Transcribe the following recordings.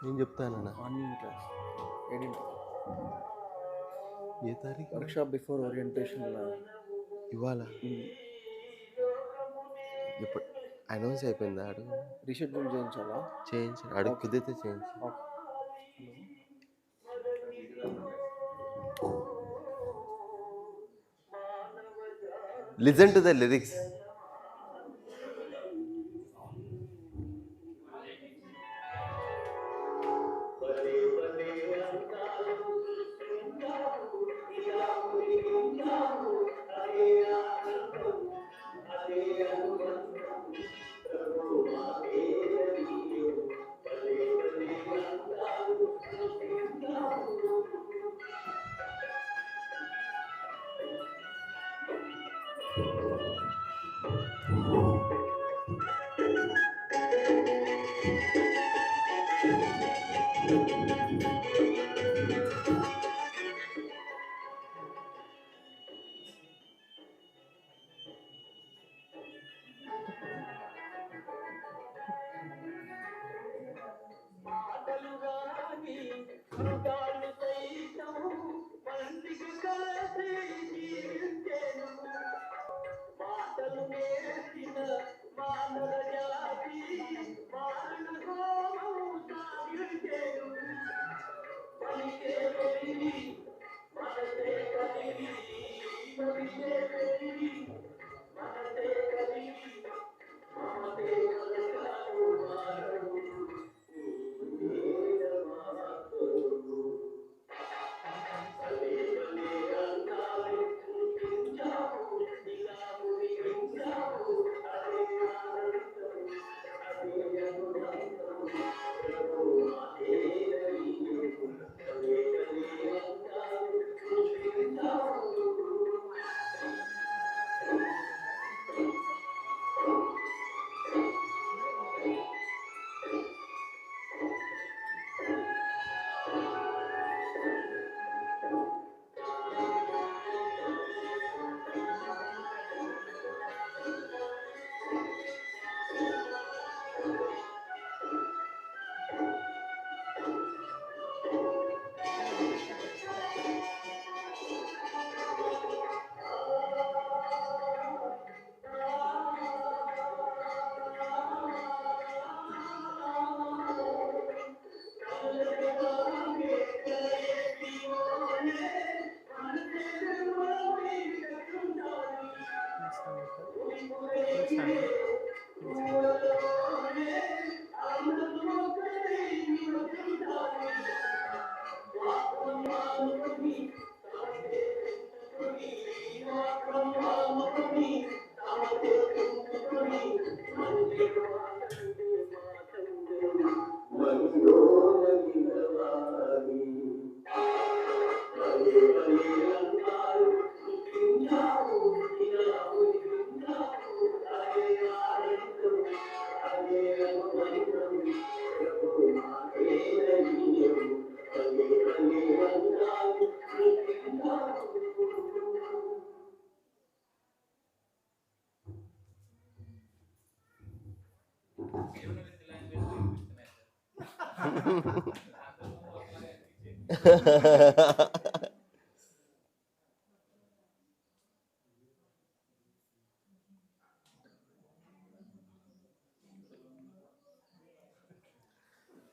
నేను చెప్తానన్నా. Morning class 8. ఏ తారీఖు? Workshop before orientation ఇవాళ ఇప్పుడు అనౌన్స్ అయిపోయిందా? అడుగు. రీషెడ్యూల్ చేయించాలా? చేయించండి, అడుగు. కుదిరితే చేయించు. Listen to the lyrics.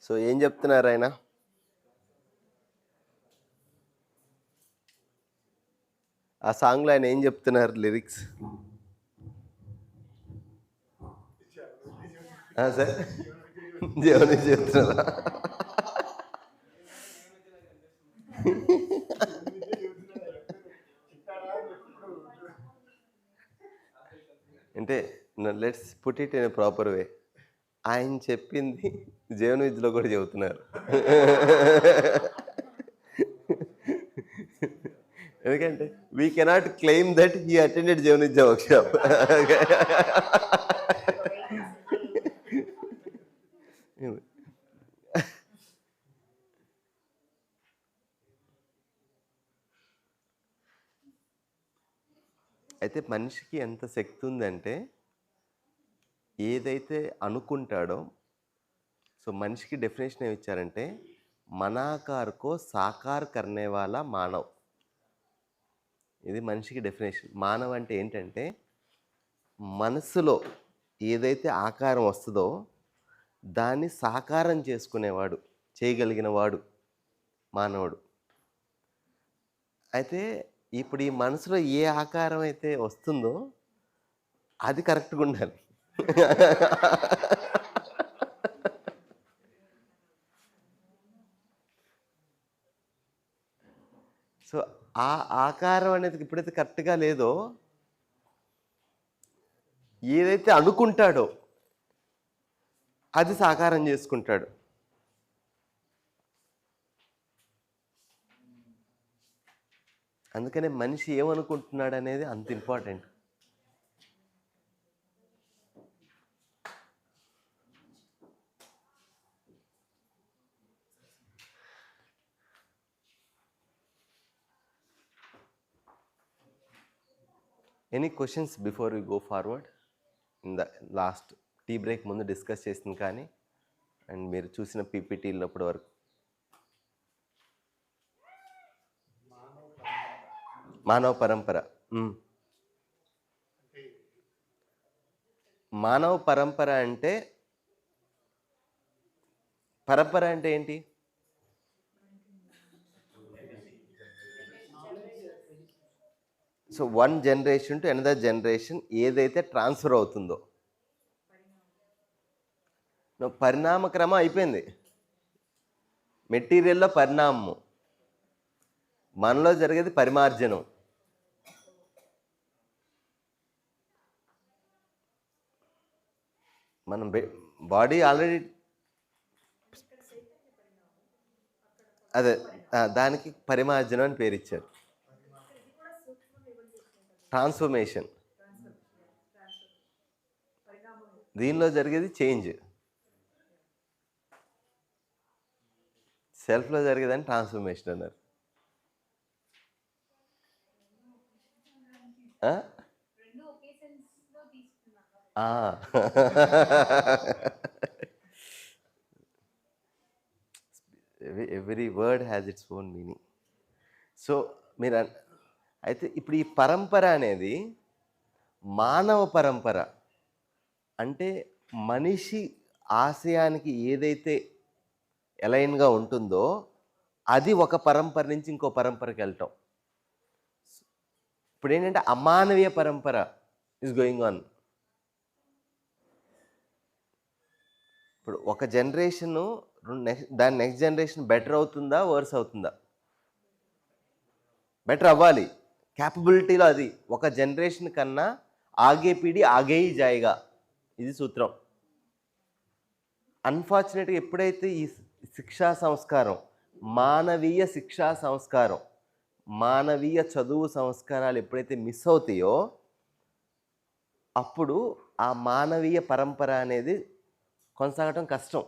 So ఏం చెప్తున్నారు ఆయన? ఆ సాంగ్లో ఆయన ఏం చెప్తున్నారు లిరిక్స్? సార్ జీవని చెప్తున్నారా? అంటే let's put it in proper way. ఆయన చెప్పింది జీవన విద్యలో కూడా చెబుతున్నారు. ఎందుకంటే we cannot claim that he attended జీవన విద్య వర్క్షాప్. అయితే మనిషికి ఎంత శక్తి ఉందంటే ఏదైతే అనుకుంటాడో, సో సో మనిషికి డెఫినేషన్ ఏమి ఇచ్చారంటే మనాకార్ కో సాకార్ కర్నే వాలా మానవ్. ఇది మనిషికి డెఫినేషన్. మానవ్ అంటే ఏంటంటే మనసులో ఏదైతే ఆకారం వస్తుందో దాన్ని సాకారం చేసుకునేవాడు, చేయగలిగిన వాడు మానవుడు. అయితే ఇప్పుడు ఈ మనసులో ఏ ఆకారం అయితే వస్తుందో అది కరెక్ట్గా ఉండాలి. సో ఆ ఆకారం అనేది ఎప్పుడైతే కరెక్ట్గా లేదో, ఏదైతే అనుకుంటాడో అది సాకారం చేసుకుంటాడు. అందుకనే మనిషి ఏమనుకుంటున్నాడు అనేది అంత important. Any questions before you go forward? In the last tea break ముందు డిస్కస్ చేసింది కానీ అండ్ మీరు చూసిన పీపీటీలు అప్పటి వరకు. మానవ పరంపర. మానవ పరంపర అంటే పరంపర అంటే ఏంటి? So one generation to another generation ఏదైతే ట్రాన్స్ఫర్ అవుతుందో, పరిణామక్రమం అయిపోయింది. మెటీరియల్లో పరిణామము, మనలో జరిగేది పరిమార్జనం. మనం బాడీ ఆల్రెడీ అదే దానికి పరిమార్జనం అని పేరు ఇచ్చారు. ట్రాన్స్ఫర్మేషన్. దీనిలో జరిగేది చేంజ్. సెల్ఫ్లో జరిగేదని ట్రాన్స్ఫర్మేషన్ అన్నారు. Every word has its own meaning. So మీరు అయితే ఇప్పుడు ఈ పరంపర అనేది మానవ పరంపర అంటే మనిషి ఆశయానికి ఏదైతే అలైన్గా ఉంటుందో అది ఒక పరంపర నుంచి ఇంకో పరంపరకి వెళ్ళటం. ఇప్పుడు ఏంటంటే అమానవీయ పరంపర ఈజ్ గోయింగ్ ఆన్. ఇప్పుడు ఒక జనరేషను దాని నెక్స్ట్ జనరేషన్ బెటర్ అవుతుందా వర్స్ అవుతుందా? బెటర్ అవ్వాలి. క్యాపబిలిటీలో అది ఒక జనరేషన్ కన్నా ఆగే పీడి ఆగే హీ జాయేగా, ఇది సూత్రం. అన్ఫార్చునేట్గా ఎప్పుడైతే ఈ శిక్షా సంస్కారం, మానవీయ శిక్షా సంస్కారం, మానవీయ చదువు సంస్కారాలు ఎప్పుడైతే మిస్ అవుతాయో అప్పుడు ఆ మానవీయ పరంపర అనేది కొనసాగటం కష్టం.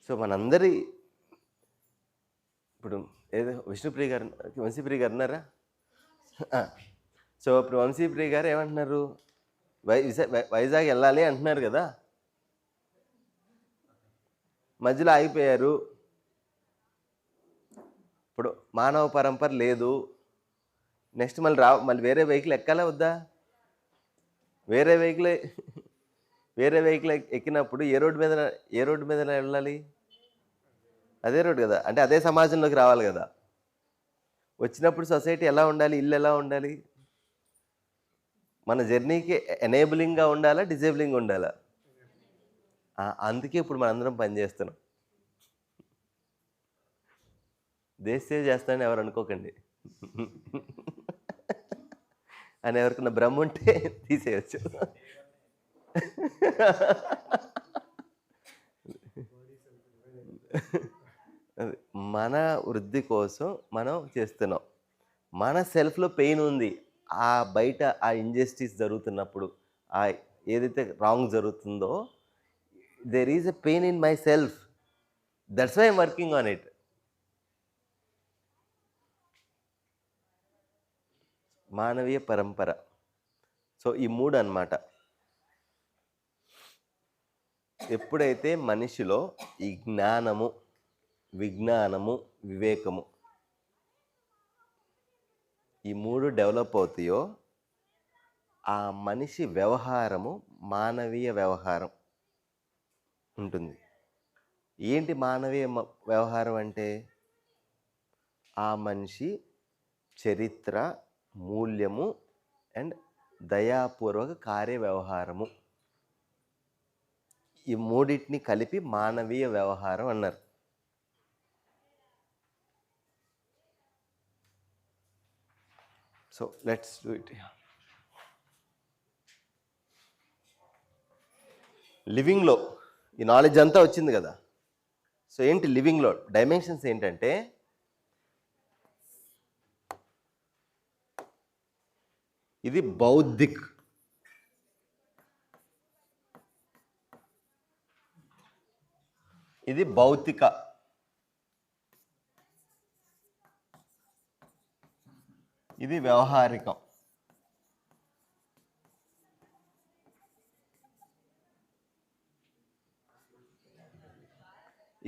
సో మనందరి ఇప్పుడు ఏదో విష్ణుప్రియ గారు, వంశీప్రియ గారు ఉన్నారా? సో ఇప్పుడు వంశీప్రియ గారు ఏమంటున్నారు, వైజాగ్ వెళ్ళాలి అంటున్నారు కదా, మధ్యలో ఆగిపోయారు. ఇప్పుడు మానవ పరంపర లేదు, నెక్స్ట్ మళ్ళీ వేరే వెహికల్ ఎక్కాలా వద్దా? వేరే వెహికల్ ఎక్కినప్పుడు ఏ రోడ్డు మీద వెళ్ళాలి? అదే రోడ్డు కదా, అంటే అదే సమాజంలోకి రావాలి కదా. వచ్చినప్పుడు సొసైటీ ఎలా ఉండాలి, ఇల్లు ఎలా ఉండాలి? మన జర్నీకి ఎనేబులింగ్గా ఉండాలా, డిజేబులింగ్ ఉండాలా? అందుకే ఇప్పుడు మనందరం పనిచేస్తున్నాం. దేశ సేవ చేస్తానని ఎవరు అనుకోకండి. అని ఎవరికన్నా భ్రమ ఉంటే తీసేయచ్చు. మన వృద్ధి కోసం మనం చేస్తున్నాం. మన సెల్ఫ్లో పెయిన్ ఉంది, ఆ బయట ఆ ఇంజస్టిస్ జరుగుతున్నప్పుడు, ఆ ఏదైతే రాంగ్ జరుగుతుందో, there is a pain in myself, that's why I'm working on it. మానవీయ పరంపర సో ఈ 3 అన్నమాట. ఎప్పుడైతే మనిషిలో ఈ జ్ఞానము, విజ్ఞానము, వివేకము ఈ 3 డెవలప్ అవుతాయో ఆ మనిషి వ్యవహారము మానవీయ వ్యవహారం ఉంటుంది. ఏంటి మానవీయ వ్యవహారం అంటే? ఆ మనిషి చరిత్ర, మూల్యము అండ్ దయాపూర్వక కార్య వ్యవహారము, ఈ మూడింటిని కలిపి మానవీయ వ్యవహారం అన్నారు. So let's do it. లివింగ్లో ఈ నాలెడ్జ్ అంతా వచ్చింది కదా. సో ఏంటి లివింగ్లో డైమెన్షన్స్ ఏంటంటే, ఇది బౌద్ధిక్, ఇది భౌతిక, ఇది వ్యవహారికం,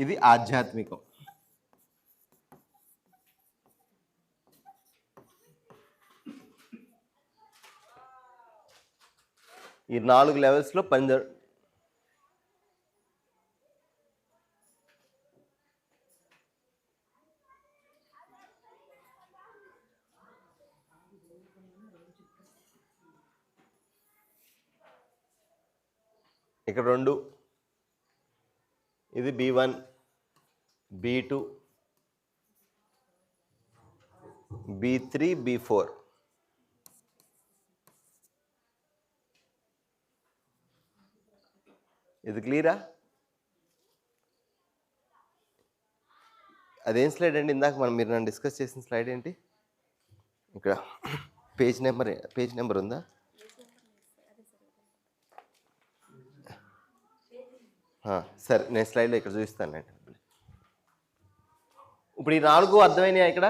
ఇది ఆధ్యాత్మికం. ఈ 4 లెవెల్స్లో ఇక్కడ 2, ఇది B1, B2, B3, B4. ఇది క్లియరా? అదేం స్లైడ్ అండి? ఇందాక మీరు నన్ను డిస్కస్ చేసిన స్లైడ్ ఏంటి? ఇక్కడ పేజ్ నెంబర్ ఉందా? సరే, నేను స్లైడ్లో ఇక్కడ చూపిస్తానండి. ఇప్పుడు ఈ 4 అర్థమైనాయా? ఇక్కడ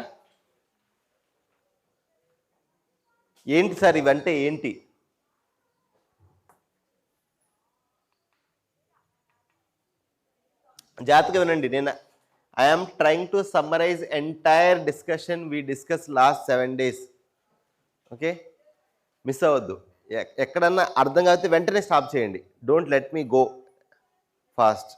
ఏంటి సార్ ఇవంటే ఏంటి? జాగ్రత్తగా వినండి. నేను I'm trying to summarise entire discussion we discuss last 7 days. Okay, miss అవ్వద్దు. ఎక్కడన్నా అర్థం కాకపోతే వెంటనే స్టాప్ చేయండి. Don't let me go fast.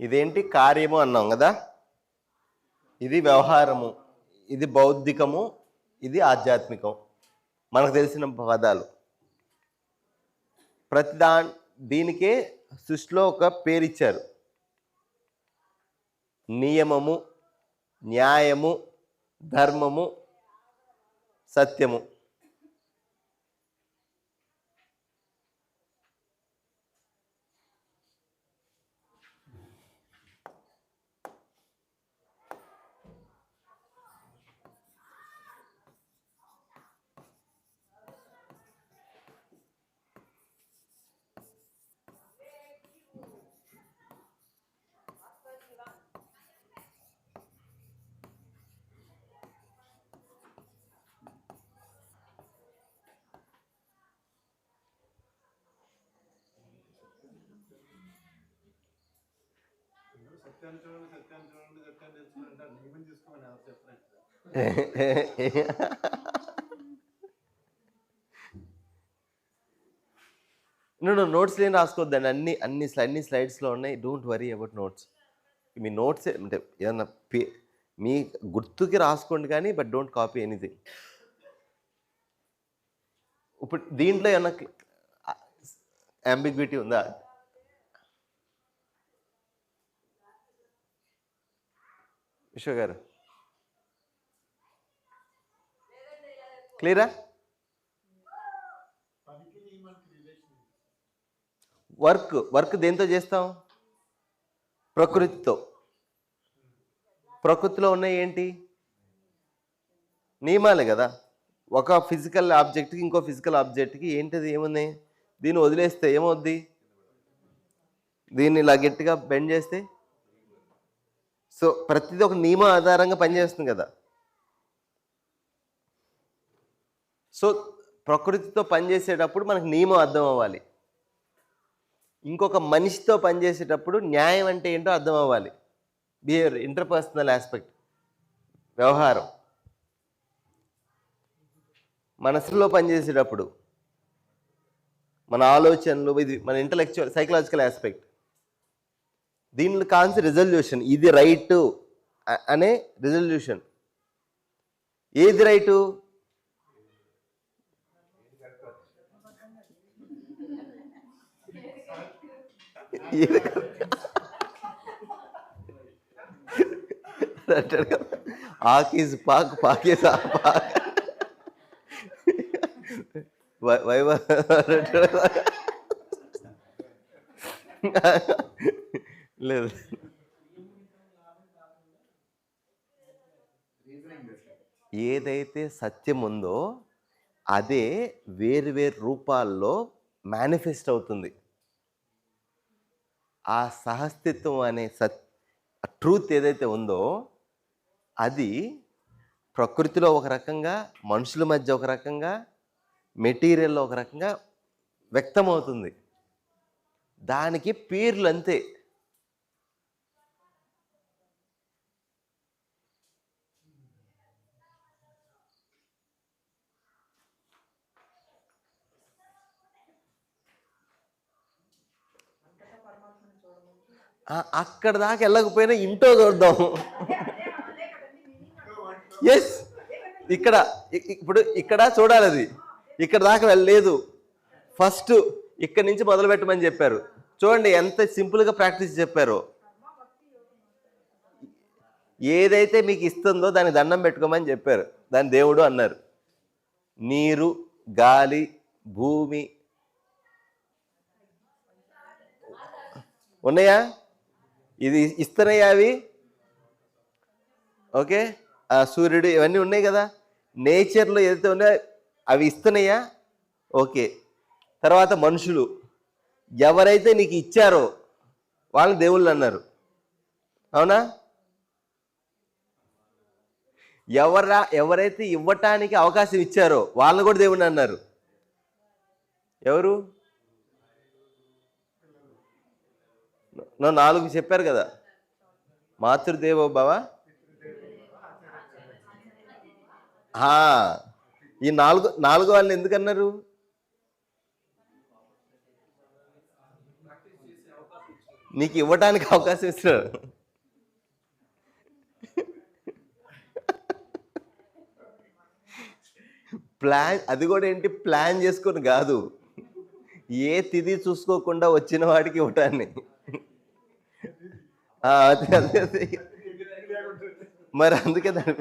ఇదేంటి? కార్యము అన్నాం కదా. ఇది వ్యవహారము, ఇది బౌద్ధికము, ఇది ఆధ్యాత్మికం. మనకు తెలిసిన పదాలు. దీనికే సృష్టిలో ఒక పేరు ఇచ్చారు. నియమము, న్యాయము, ధర్మము, సత్యము. నోట్స్ ఏం రాసుకోవద్దండి. అన్ని స్లైడ్స్లో ఉన్నాయి. Don't worry about notes. Me notes అంటే ఏదన్నా మీ గుర్తుకి రాసుకోండి కానీ, బట్ డోంట్ కాపీ ఎనీథింగ్. ఇప్పుడు దీంట్లో ఏమన్నా అంబిగ్విటీ ఉందా? విశ్వ గారు క్లియరా? వర్క్ దేంతో చేస్తాం? ప్రకృతితో. ప్రకృతిలో ఉన్నాయి ఏంటి? నియమాలే కదా. ఒక ఫిజికల్ ఆబ్జెక్ట్కి ఇంకో ఫిజికల్ ఆబ్జెక్ట్కి ఏంటిది ఏమున్నాయి? దీన్ని వదిలేస్తే ఏమవుద్ది? దీన్ని ఇలా గట్టిగా బెండ్ చేస్తే, సో ప్రతిదీ ఒక నియమం ఆధారంగా పనిచేస్తుంది కదా. సో ప్రకృతితో పనిచేసేటప్పుడు మనకు నియమం అర్థం అవ్వాలి. ఇంకొక మనిషితో పనిచేసేటప్పుడు న్యాయం అంటే ఏంటో అర్థం అవ్వాలి. బిహేవియర్, ఇంటర్పర్సనల్ ఆస్పెక్ట్, వ్యవహారం. మనసులో పనిచేసేటప్పుడు మన ఆలోచనలు, ఇది మన ఇంటలెక్చువల్ సైకలాజికల్ ఆస్పెక్ట్. దీనిలో కావాల్సిన రిజల్యూషన్, ఇది రైట్ అనే రిజల్యూషన్. ఏది రైటు? ఆకీజ్ పాక్, పాకేజ్ పాక్, లేదు. ఏదైతే సత్యం ఉందో అదే వేరు వేరు రూపాల్లో మేనిఫెస్ట్ అవుతుంది. ఆ సహస్తిత్వం అనే ట్రూత్ ఏదైతే ఉందో అది ప్రకృతిలో ఒక రకంగా, మనుషుల మధ్య ఒక రకంగా, మెటీరియల్లో ఒక రకంగా వ్యక్తమవుతుంది. దానికి పేర్లు అంతే. అక్కడ దాకా వెళ్ళకపోయినా ఇంటో చూద్దాం. ఎస్, ఇప్పుడు ఇక్కడ చూడాలి. అది ఇక్కడ దాకా వెళ్ళలేదు. ఫస్ట్ ఇక్కడి నుంచి మొదలు పెట్టమని చెప్పారు. చూడండి ఎంత సింపుల్గా ప్రాక్టీస్ చెప్పారో. ఏదైతే మీకు ఇస్తుందో దానికి దండం పెట్టుకోమని చెప్పారు. దాని దేవుడు అన్నారు. నీరు, గాలి, భూమి ఉన్నాయా? ఇది ఇస్తున్నాయా అవి? ఓకే, సూర్యుడు ఇవన్నీ ఉన్నాయి కదా. నేచర్లో ఏదైతే ఉన్నాయో అవి ఇస్తున్నాయా? ఓకే. తర్వాత మనుషులు, ఎవరైతే నీకు ఇచ్చారో వాళ్ళని దేవుళ్ళు అన్నారు. అవునా? ఎవరైతే ఇవ్వటానికి అవకాశం ఇచ్చారో వాళ్ళని కూడా దేవుడిని అన్నారు. ఎవరు? 4 చెప్పారు కదా. మాతృదేవో భవ. ఈ 4 వాళ్ళని ఎందుకన్నారు? నీకు ఇవ్వటానికి అవకాశం ఇస్తున్నారు. ప్లాన్, అది కూడా ఏంటి, ప్లాన్ చేసుకొని కాదు, ఏ తిథి చూసుకోకుండా వచ్చిన వాడికి ఇవ్వటాన్ని. అదే మరి అందుకే దాని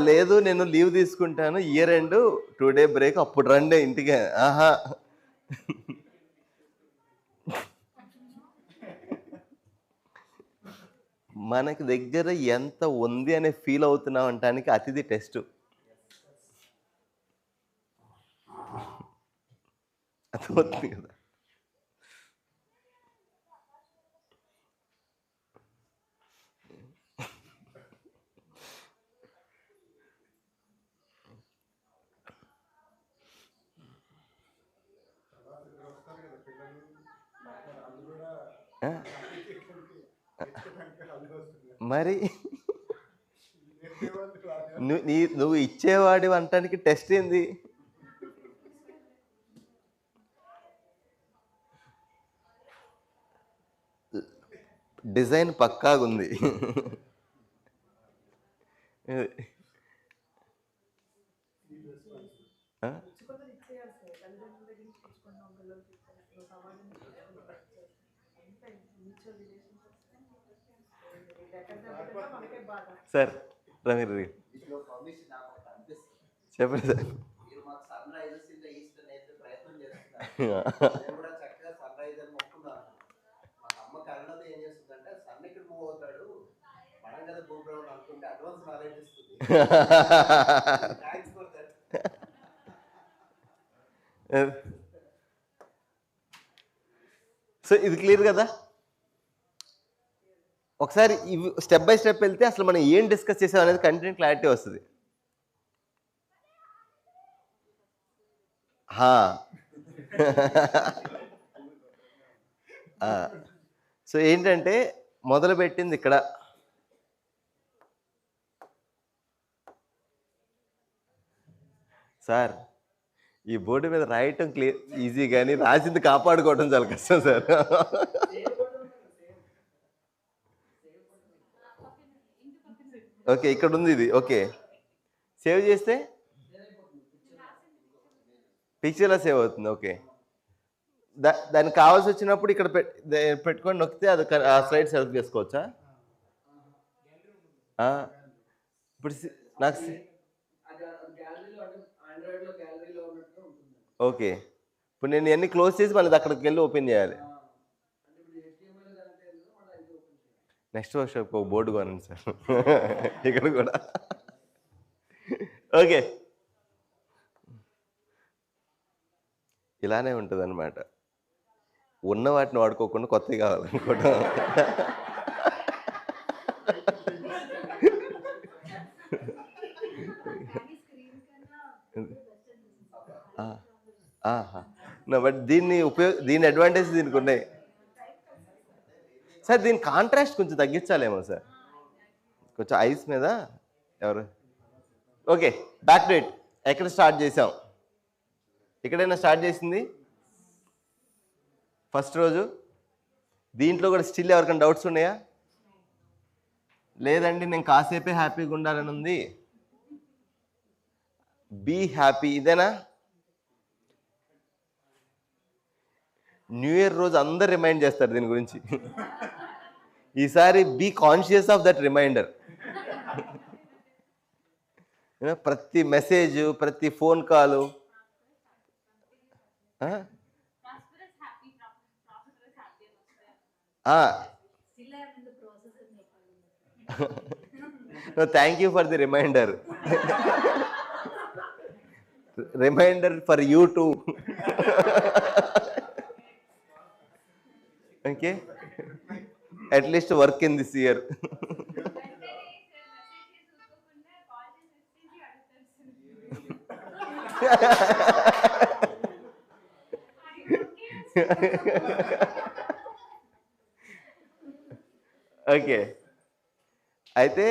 లేదు, నేను లీవ్ తీసుకుంటాను, ఇయర్ ఎండ్ 2 day బ్రేక్, అప్పుడు రండి ఇంటికి. మనకి దగ్గర ఎంత ఉంది అనే ఫీల్ అవుతున్నాం అంటానికి అతిథి టెస్ట్. అర్థమవుతుంది కదా. మరి నువ్వు ఇచ్చేవాడి అంటానికి టెస్ట్ ఏంది? డిజైన్ పక్కాగుంది. సార్ రమీర్ చెప్పండి సార్. సో ఇది క్లియర్ కదా. ఒకసారి ఇవి స్టెప్ బై స్టెప్ వెళ్తే అసలు మనం ఏం డిస్కస్ చేసాం అనేది కంటెంట్ క్లారిటీ వస్తుంది. సో ఏంటంటే మొదలు పెట్టింది ఇక్కడ. సార్ ఈ బోర్డు మీద రాయటం క్లియర్ ఈజీ, కానీ రాసింది కాపాడుకోవడం చాలా కష్టం సార్. ఓకే, ఇక్కడ ఉంది ఇది. ఓకే, సేవ్ చేస్తే పిక్చర్లో సేవ్ అవుతుంది. ఓకే, దానికి కావాల్సి వచ్చినప్పుడు ఇక్కడ పెట్టుకొని నొక్కితే అది ఆ స్లైడ్ సెలెక్ట్ చేసుకోవచ్చా? ఇప్పుడు నాకు ఓకే, ఇప్పుడు నేను ఇవన్నీ క్లోజ్ చేసి మళ్ళీ అక్కడికి వెళ్ళి ఓపెన్ చేయాలి. నెక్స్ట్ వర్క్షాప్ ఒక బోర్డు కొనండి సార్ ఇక్కడ కూడా. ఓకే, ఇలానే ఉంటుంది అనమాట. ఉన్న వాటిని వాడుకోకుండా కొత్తవి కావాలనుకోవడం. బట్ దీని అడ్వాంటేజ్ దీనికి ఉన్నాయి సార్. దీని కాంట్రాస్ట్ కొంచెం తగ్గించాలేమో సార్, కొంచెం ఐస్ మీద ఎవరు. Okay, back to it. ఎక్కడ స్టార్ట్ చేసాం? ఎక్కడైనా స్టార్ట్ చేసింది ఫస్ట్ రోజు. దీంట్లో కూడా స్టిల్ ఎవరికైనా డౌట్స్ ఉన్నాయా? లేదండి నేను కాసేపే హ్యాపీగా ఉండాలని ఉంది. బీ హ్యాపీ, ఇదేనా? న్యూ ఇయర్ రోజు అందరు రిమైండ్ చేస్తారు దీని గురించి. ఈసారి be conscious of that reminder. ప్రతి మెసేజ్, ప్రతి phone call. Thank you for the reminder. Reminder for you too. Okay, at least work in this year. Okay, అయితే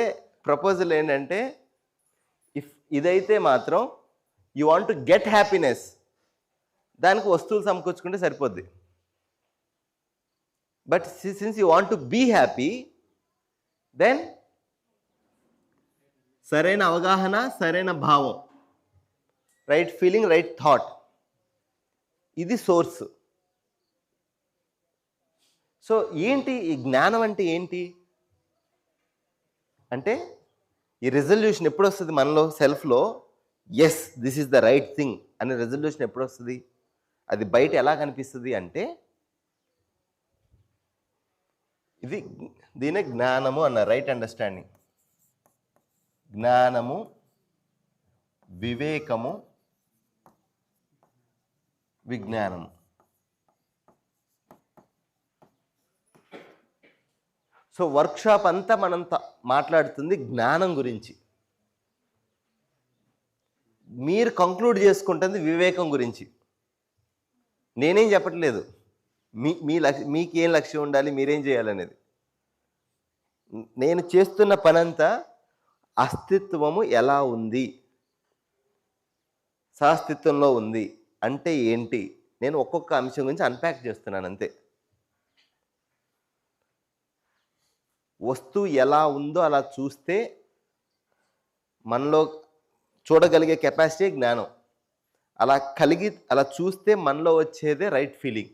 ప్రపోజల్ ఏంటంటే, ఇఫ్ ఇదైతే మాత్రం you want to get happiness, దానికి వస్తువులు సమకూర్చుకుంటే సరిపోద్ది. But since you want to be happy, then సరైన అవగాహన, సరైన భావం, రైట్ ఫీలింగ్, రైట్ థాట్, ఇది సోర్స్. సో ఏంటి ఈ జ్ఞానం అంటే ఏంటి అంటే, ఈ రెజల్యూషన్ ఎప్పుడు వస్తుంది మనలో, సెల్ఫ్లో? Yes, this is the right thing అనే రెజల్యూషన్ ఎప్పుడు వస్తుంది? అది బయట ఎలా కనిపిస్తుంది అంటే, ఇది దీనే జ్ఞానము అన్న, రైట్ అండర్స్టాండింగ్. జ్ఞానము, వివేకము, విజ్ఞానము. సో వర్క్షాప్ అంతా మనం మాట్లాడుతుంది జ్ఞానం గురించి. మీరు కంక్లూడ్ చేసుకుంటుంది వివేకం గురించి. నేనేం చెప్పట్లేదు మీకేం లక్ష్యం ఉండాలి, మీరేం చేయాలనేది. నేను చేస్తున్న పనంతా అస్తిత్వము ఎలా ఉంది, సహస్తిత్వంలో ఉంది అంటే ఏంటి, నేను ఒక్కొక్క అంశం గురించి అన్ప్యాక్ చేస్తున్నాను అంతే. వస్తువు ఎలా ఉందో అలా చూస్తే మనలో చూడగలిగే కెపాసిటీ జ్ఞానం. అలా చూస్తే మనలో వచ్చేదే రైట్ ఫీలింగ్.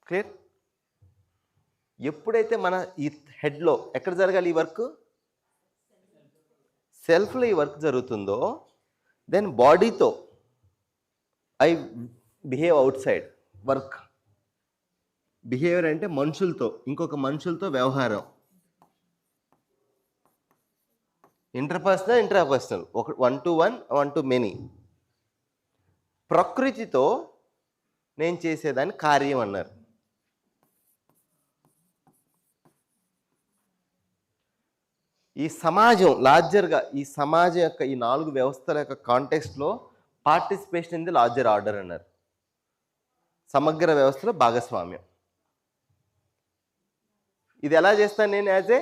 క్లియర్? ఎప్పుడైతే మన ఈ హెడ్లో ఎక్కడ జరగాలి ఈ వర్క్, సెల్ఫ్లో ఈ వర్క్ జరుగుతుందో, దెన్ బాడీతో I behave outside work. Behaviour అంటే మనుషులతో, ఇంకొక మనుషులతో వ్యవహారం. ఇంటర్పర్సనల్ ఇంట్రాపర్సనల్, ఒక 1 to 1, 1 to మెనీ. ప్రకృతితో నేను చేసేదాన్ని కార్యం అన్నారు. ఈ సమాజం లార్జర్గా, ఈ సమాజం యొక్క ఈ 4 వ్యవస్థల యొక్క కాంటెక్స్ట్లో participation in the larger order అన్నారు. సమగ్ర వ్యవస్థలో భాగస్వామ్యం. ఇది ఎలా చేస్తాను నేను యాజ్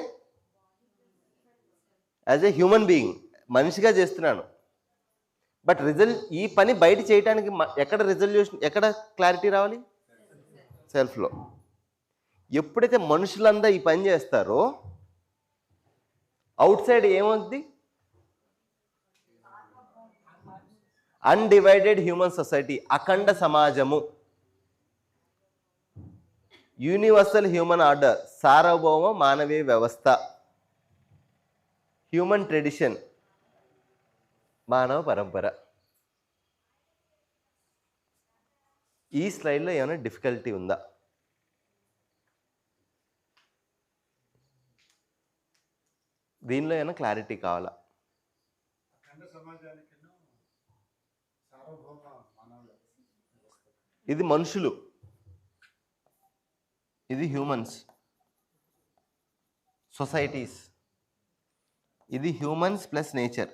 ఏ హ్యూమన్ బీయింగ్, మనిషిగా చేస్తున్నాను. బట్ ఈ పని బయట చేయడానికి ఎక్కడ ఎక్కడ క్లారిటీ రావాలి? సెల్ఫ్లో. ఎప్పుడైతే మనుషులంతా ఈ పని చేస్తారో అవుట్ సైడ్ ఏమవుద్ది? అన్డివైడెడ్ హ్యూమన్ సొసైటీ, అఖండ సమాజము, యూనివర్సల్ హ్యూమన్ ఆర్డర్, సార్వభౌమ మానవీయ వ్యవస్థ, హ్యూమన్ ట్రెడిషన్, మానవ పరంపర. ఈ స్లైడ్లో ఏమైనా డిఫికల్టీ ఉందా? దీనిలో ఏమైనా క్లారిటీ కావాలా? ఇది మనుషులు, ఇది హ్యూమన్స్ సొసైటీస్, ఇది humans plus nature.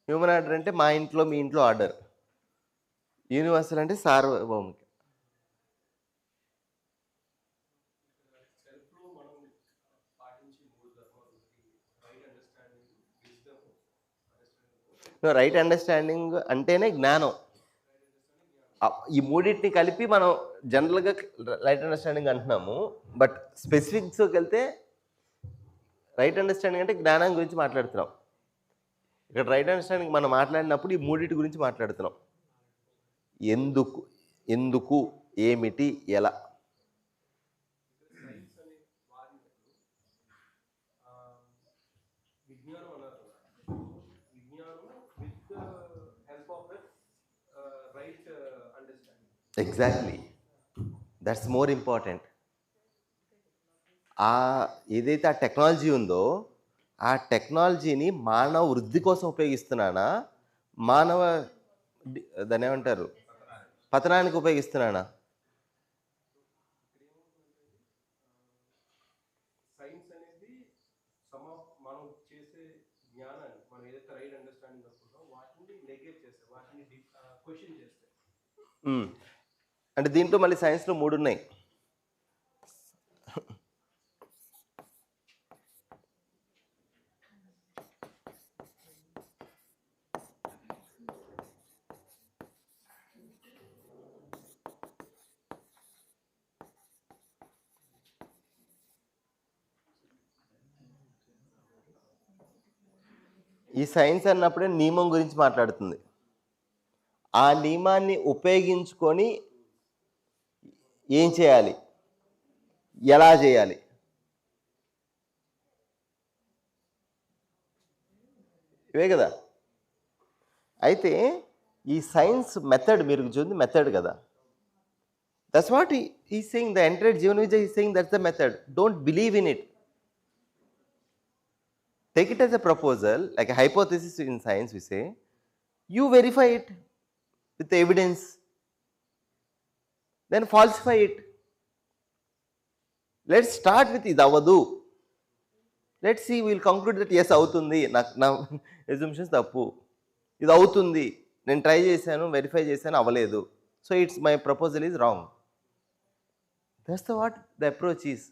Human order అంటే మా ఇంట్లో మీ ఇంట్లో ఆర్డర్. యూనివర్సల్ అంటే సార్వభౌమిక. రైట్ అండర్స్టాండింగ్ అంటేనే జ్ఞానం. ఈ మూడింటిని కలిపి మనం జనరల్గా రైట్ అండర్స్టాండింగ్ అంటున్నాము. బట్ స్పెసిఫిక్స్కి వెళ్తే రైట్ అండర్స్టాండింగ్ అంటే జ్ఞానం గురించి మాట్లాడుతున్నాం. ఇక్కడ రైట్ అండర్స్టాండింగ్ మనం మాట్లాడినప్పుడు ఈ మూడింటి గురించి మాట్లాడుతున్నాం. ఎందుకు, ఏమిటి, ఎలా. Exactly, that's more important. ఏదైతే ఆ టెక్నాలజీ ఉందో ఆ టెక్నాలజీని మానవ వృద్ధి కోసం ఉపయోగిస్తున్నానా, దాన్ని ఏమంటారు, పతనానికి ఉపయోగిస్తున్నానా? సైన్స్ అనేది మనం చేసే జ్ఞానాన్ని, మనం ఏదైతే రైట్ అండర్స్టాండింగ్ అనుకుంటాం వాటిని నెగ్లెక్ట్ చేస్తే, వాటిని క్వశ్చన్ చేస్తే. అంటే దీంట్లో మళ్ళీ సైన్స్లో 3 ఉన్నాయి. ఈ సైన్స్ అన్నప్పుడే నియమం గురించి మాట్లాడుతుంది. ఆ నియమాన్ని ఉపయోగించుకొని ఏం చేయాలి, ఎలా చేయాలి. ఇవే కదా. అయితే ఈ సైన్స్ మెథడ్, మీరు చూడండి మెథడ్ కదా. That's what he saying, the entire Jeevan Vijay he saying, that's the method. Don't believe in it. Take it as a proposal, like a hypothesis in science, we say. You verify it with evidence, then falsify it. Let's start with idavadu. Let's see, we'll conclude that yes, avutundi. Na assumptions tappu. Idu avutundi. Nen try chesanu, verify chesanu, avaledu. So it's my proposal is wrong. That's what the approach is.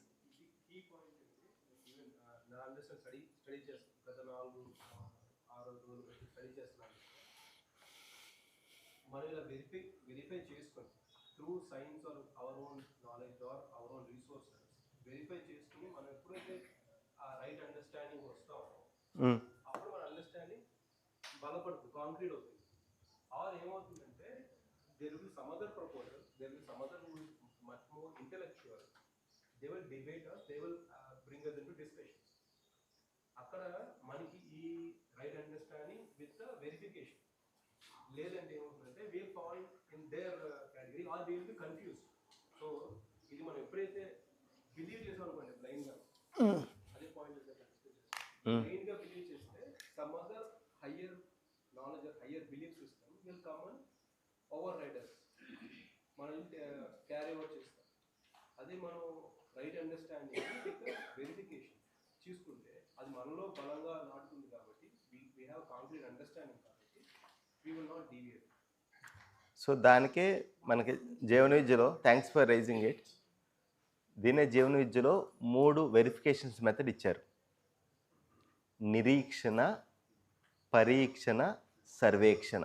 మనం ఇలా verify చేసుకొని through science or our own knowledge or our own resources verify చేసుకుని మనం ఎప్పుడైతే ఆ right understanding వస్తామో అప్పుడు మన understanding బలపడుతుంది, కాంక్రీట్ అవుతుంది. ఆర్ ఏమవుతుందంటే there will some other proposal, there will some other who is much more intellectual, they will debate us, they will bring us into discussion. అక్కడ మనకి ఈ రైట్ అండర్స్టాండింగ్ విత్ వెరిఫికేషన్. లేదంటే ఏమవుతుందంటే we'll fall in their category or we'll be confuse. So ఇది మనం ఎప్పుడైతే believe చేసాం అనుకోండి బ్లైండ్గా, అదే పాయింట్ బ్లైండ్గా బిలీవ్ చేస్తే some other higher knowledge or higher belief system will come and over riders మనం క్యారీ ఓవర్ చేస్తాం. అదే మనం రైట్ అండర్స్టాండింగ్ విత్ వెరిఫికేషన్ తీసుకుంటే అది మనలో బలంగా నాటుతుంది కాబట్టి వీ హ్యావ్ కాంక్రీట్ అండర్స్టాండింగ్ కాబట్టి we will not deviate. So దానికే మనకి జీవన విద్యలో, థ్యాంక్స్ ఫర్ రైజింగ్ ఇట్, దీనే జీవన విద్యలో 3 వెరిఫికేషన్స్ మెథడ్ ఇచ్చారు: నిరీక్షణ, పరీక్షణ, సర్వేక్షణ.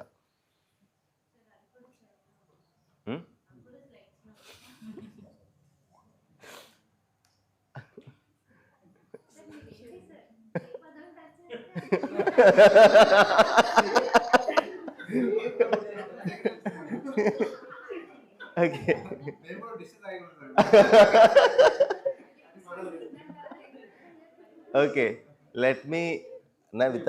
ఓకే, ఓకే, లెట్ మీ నా with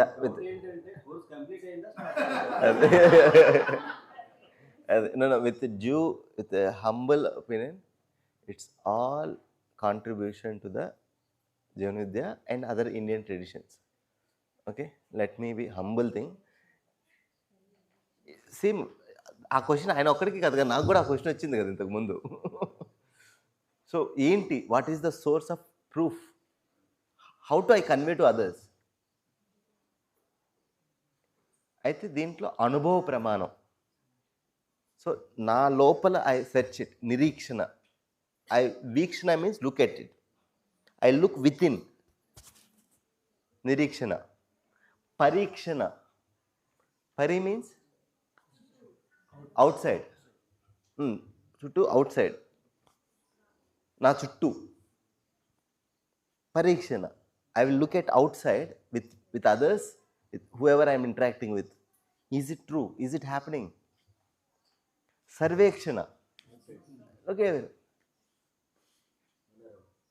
with due with humble opinion, it's all contribution to the Jeevana Vidya and other Indian traditions. Okay, let me be humble thing. Same ఆ question ఆయన ఒక్కడికి కాదు కదా, నాకు కూడా ఆ క్వశ్చన్ వచ్చింది కదా ఇంతకుముందు. సో ఏంటి, what is the source of proof? How to I convey to others? అయితే దీంట్లో అనుభవ ప్రమాణం. సో నా లోపల ఐ సెర్చ్ ఇట్. నిరీక్షణ, వీక్షణ means look at it. I look within. నిరీక్షణ. పరీక్షణ, పరి మీన్స్ అవుట్ సైడ్, చుట్టూ, అవుట్ సైడ్, నా చుట్టూ. పరీక్షణ, I will look at outside with others, with whoever I am interacting with. Is it true? Is it happening? Sarvekshana. Okay.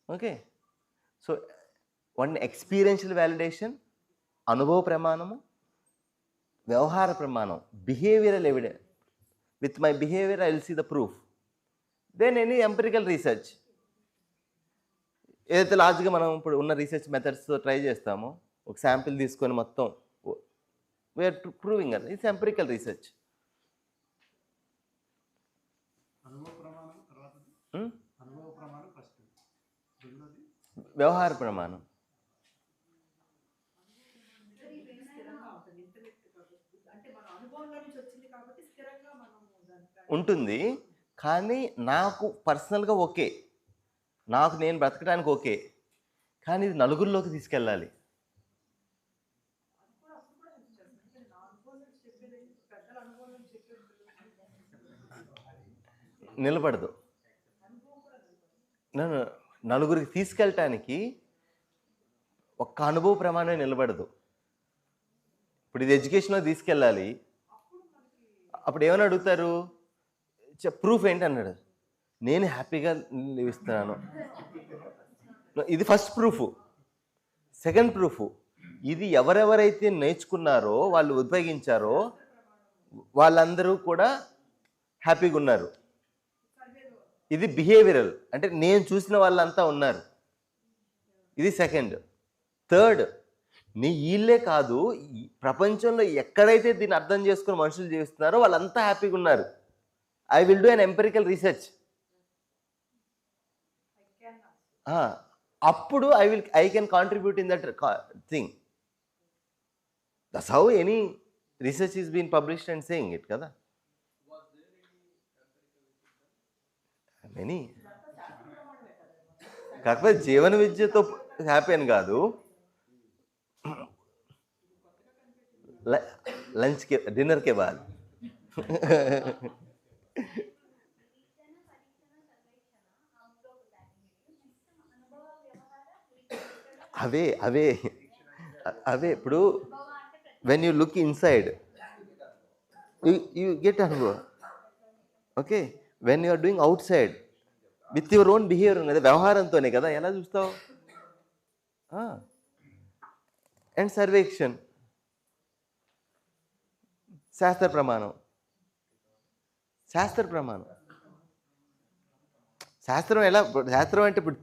Okay. So, one experiential validation, anubhava pramanamu, vyavahara pramanam, behavioral evidence. With my behavior, I will see the proof. Then any empirical research. ఏదైతే లార్జ్గా మనం ఇప్పుడు ఉన్న research మెథడ్స్తో try చేస్తామో, ఒక sample తీసుకొని మొత్తం we are proving అది. It's empirical research. వ్యవహార ప్రమాణం ఉంటుంది, కానీ నాకు పర్సనల్గా ఓకే, నాకు నేను బ్రతకడానికి ఓకే, కానీ ఇది నలుగురిలోకి తీసుకెళ్ళాలి. నిలబడదు. నన్ను నలుగురికి తీసుకెళ్ళటానికి ఒక్క అనుభవ ప్రమాణం నిలబడదు. ఇప్పుడు ఇది ఎడ్యుకేషన్లో తీసుకెళ్ళాలి. అప్పుడు ఏమని అడుగుతారు? ప్రూఫ్ ఏంటి అన్నాడు. నేను హ్యాపీగా ఇస్తున్నాను. ఇది ఫస్ట్ ప్రూఫ్. సెకండ్ ప్రూఫ్, ఇది ఎవరెవరైతే నేర్చుకున్నారో, వాళ్ళు ఉపయోగించారో వాళ్ళందరూ కూడా హ్యాపీగా ఉన్నారు. ఇది బిహేవియరల్, అంటే నేను చూసిన వాళ్ళంతా ఉన్నారు. ఇది సెకండ్. థర్డ్, నీ వీళ్ళే కాదు, ప్రపంచంలో ఎక్కడైతే దీన్ని అర్థం చేసుకుని మనుషులు జీవిస్తున్నారో వాళ్ళంతా హ్యాపీగా ఉన్నారు. I will do an empirical research. అప్పుడు I can contribute in that thing. That's how any research is been published and saying it కదా. మెనీ. కాకపోతే జీవన విద్యతో హ్యాపీ అని కాదు, లంచ్కి డిన్నర్కే బాగా. అవే అవే అవే ఇప్పుడు when you look inside you get అనుభవ. Okay, when you are doing outside with your own behaviour కదా, వ్యవహారంతోనే కదా, ఎలా చూస్తావు? అండ్ సర్వేక్షన్, శాస్త్ర ప్రమాణం. శాస్త్ర ప్రమాణం. శాస్త్రం ఎలా, శాస్త్రం అంటే ఇప్పుడు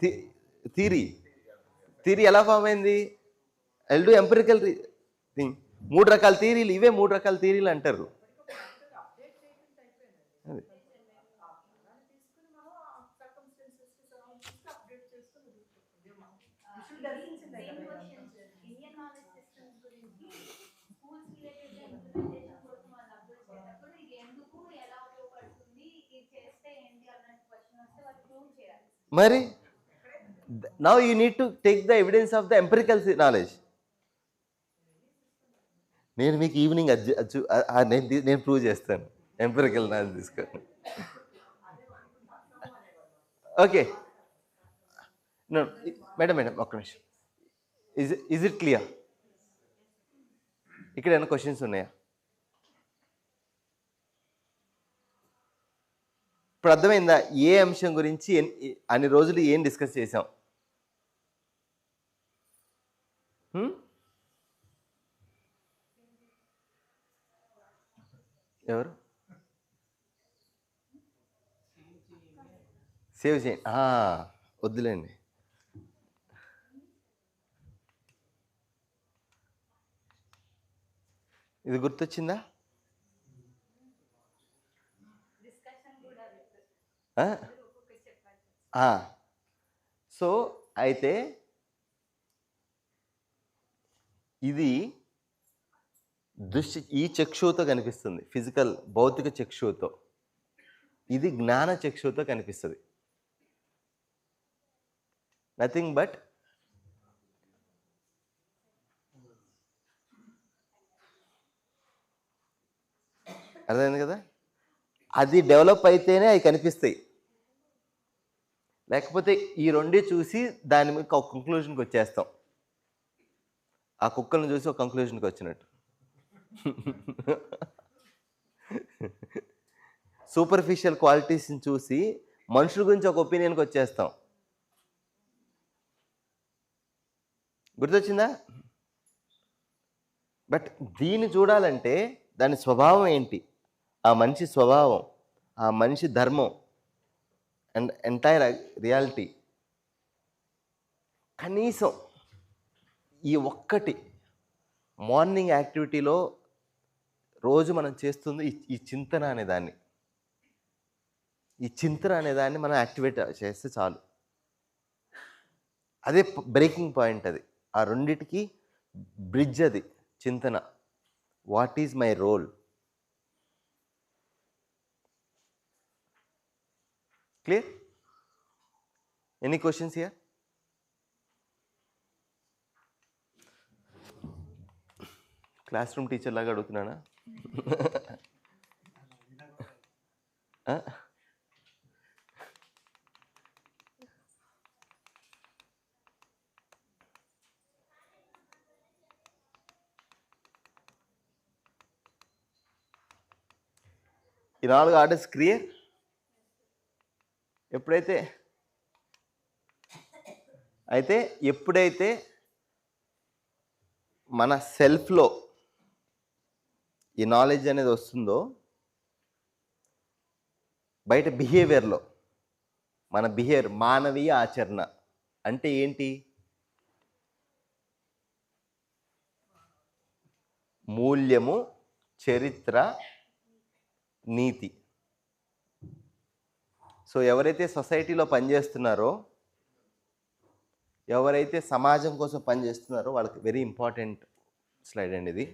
థీరీ ఎలా ఫామ్ అయింది? I'll do empirical thing. 3 రకాల థీరీలు, ఇవే 3 రకాల థీరీలు అంటారు. అది. ఇండియన్ నాలెడ్జ్ సిస్టమ్స్ గురించి స్కూల్స్ రిలేటెడ్ ఇంప్లిమెంటేషన్ కోసం వాళ్ళు అప్లోడ్ చేసేటప్పుడు ఇది ఎందుకు ఎలా ఉపయోగపడుతుంది, ఇది చేస్తే ఏంటి అన్న క్వశ్చన్ వస్తే వాళ్ళు ప్రూవ్ చేయాలి. మరి now you need to take the evidence of the empirical knowledge. నేను మీకు ఈవినింగ్ నేను ప్రూవ్ చేస్తాను ఎంపిరికల్ నాలెడ్జ్ తీసుకొని. ఓకే మేడం ఒక్క నిమిషం. Is it clear? ఇక్కడ ఏమైనా క్వశ్చన్స్ ఉన్నాయా? ఇప్పుడు అర్థమైందా ఏ అంశం గురించి అన్ని రోజులు ఏం డిస్కస్ చేసాం? ఎవరు? సేవ్ చేయండి. వద్దులేండి. ఇది గుర్తొచ్చిందా? సో అయితే ఇది ఈ చక్షువుతో కనిపిస్తుంది, ఫిజికల్ భౌతిక చక్షువుతో. ఇది జ్ఞాన చక్షువుతో కనిపిస్తుంది. నథింగ్ బట్ అర్థమైంది కదా? అది డెవలప్ అయితేనే అవి కనిపిస్తాయి. లేకపోతే ఈ రెండే చూసి దాని మీద ఒక కంక్లూజన్కి వచ్చేస్తాం. ఆ కుక్కలను చూసి ఒక కంక్లూజన్కి వచ్చినట్టు. సూపర్ఫిషియల్ క్వాలిటీస్ని చూసి మనుషుల గురించి ఒక ఒపీనియన్కి వచ్చేస్తాం. గుర్తొచ్చిందా? బట్ దీన్ని చూడాలంటే దాని స్వభావం ఏంటి, ఆ మనిషి స్వభావం, ఆ మనిషి ధర్మం అండ్ ఎంటైర్ రియాలిటీ, కనీసం ఈ ఒక్కటి మార్నింగ్ యాక్టివిటీలో రోజు మనం చేస్తుంది ఈ చింతన అనేదాన్ని, ఈ చింతన అనేదాన్ని మనం యాక్టివేట్ చేస్తే చాలు. అదే బ్రేకింగ్ పాయింట్. అది ఆ రెండిటికి బ్రిడ్జ్. అది చింతన. What is my role? Clear? Any questions here? Classroom teacher లాగా అడుగుతున్నానా? ఈ 4 ఆర్డర్స్ క్లియర్? ఎప్పుడైతే మన సెల్ఫ్లో ఈ నాలెడ్జ్ అనేది వస్తుందో, బయట బిహేవియర్లో మన బిహేవియర్, మానవీయ ఆచరణ అంటే ఏంటి? మూల్యము, చరిత్ర, నీతి. సో ఎవరైతే సొసైటీలో పనిచేస్తున్నారో, ఎవరైతే సమాజం కోసం పనిచేస్తున్నారో వాళ్ళకి వెరీ ఇంపార్టెంట్ స్లైడ్ అండి ఇది.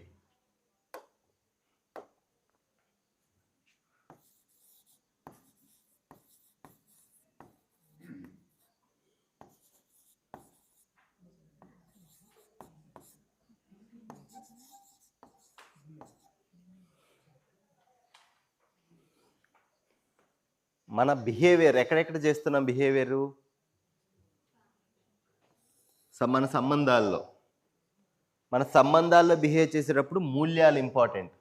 మన బిహేవియర్ ఎక్కడెక్కడ చేస్తున్నాం? బిహేవియరు మన సంబంధాల్లో బిహేవ్ చేసేటప్పుడు మూల్యాలు ఇంపార్టెంట్.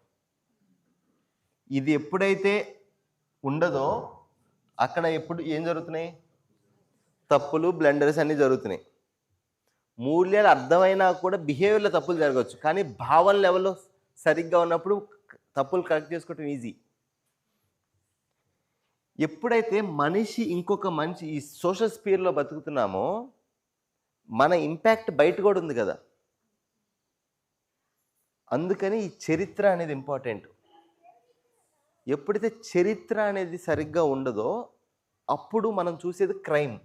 ఇది ఎప్పుడైతే ఉండదో అక్కడ ఎప్పుడు ఏం జరుగుతున్నాయి? తప్పులు, బ్లండర్స్ అన్నీ జరుగుతున్నాయి. మూల్యాలు అర్థమైనా కూడా బిహేవియర్లో తప్పులు జరగవచ్చు, కానీ భావన లెవెల్లో సరిగ్గా ఉన్నప్పుడు తప్పులు కరెక్ట్ చేసుకోవటం ఈజీ. ఎప్పుడైతే మనిషి ఇంకొక మనిషి ఈ సోషల్ స్పియర్లో బతుకుతున్నామో మన ఇంపాక్ట్ బయట కూడా ఉంది కదా. అందుకని ఈ చరిత్ర అనేది ఇంపార్టెంట్. ఎప్పుడైతే చరిత్ర అనేది సరిగ్గా ఉండదో అప్పుడు మనం చూసేది క్రైమ్.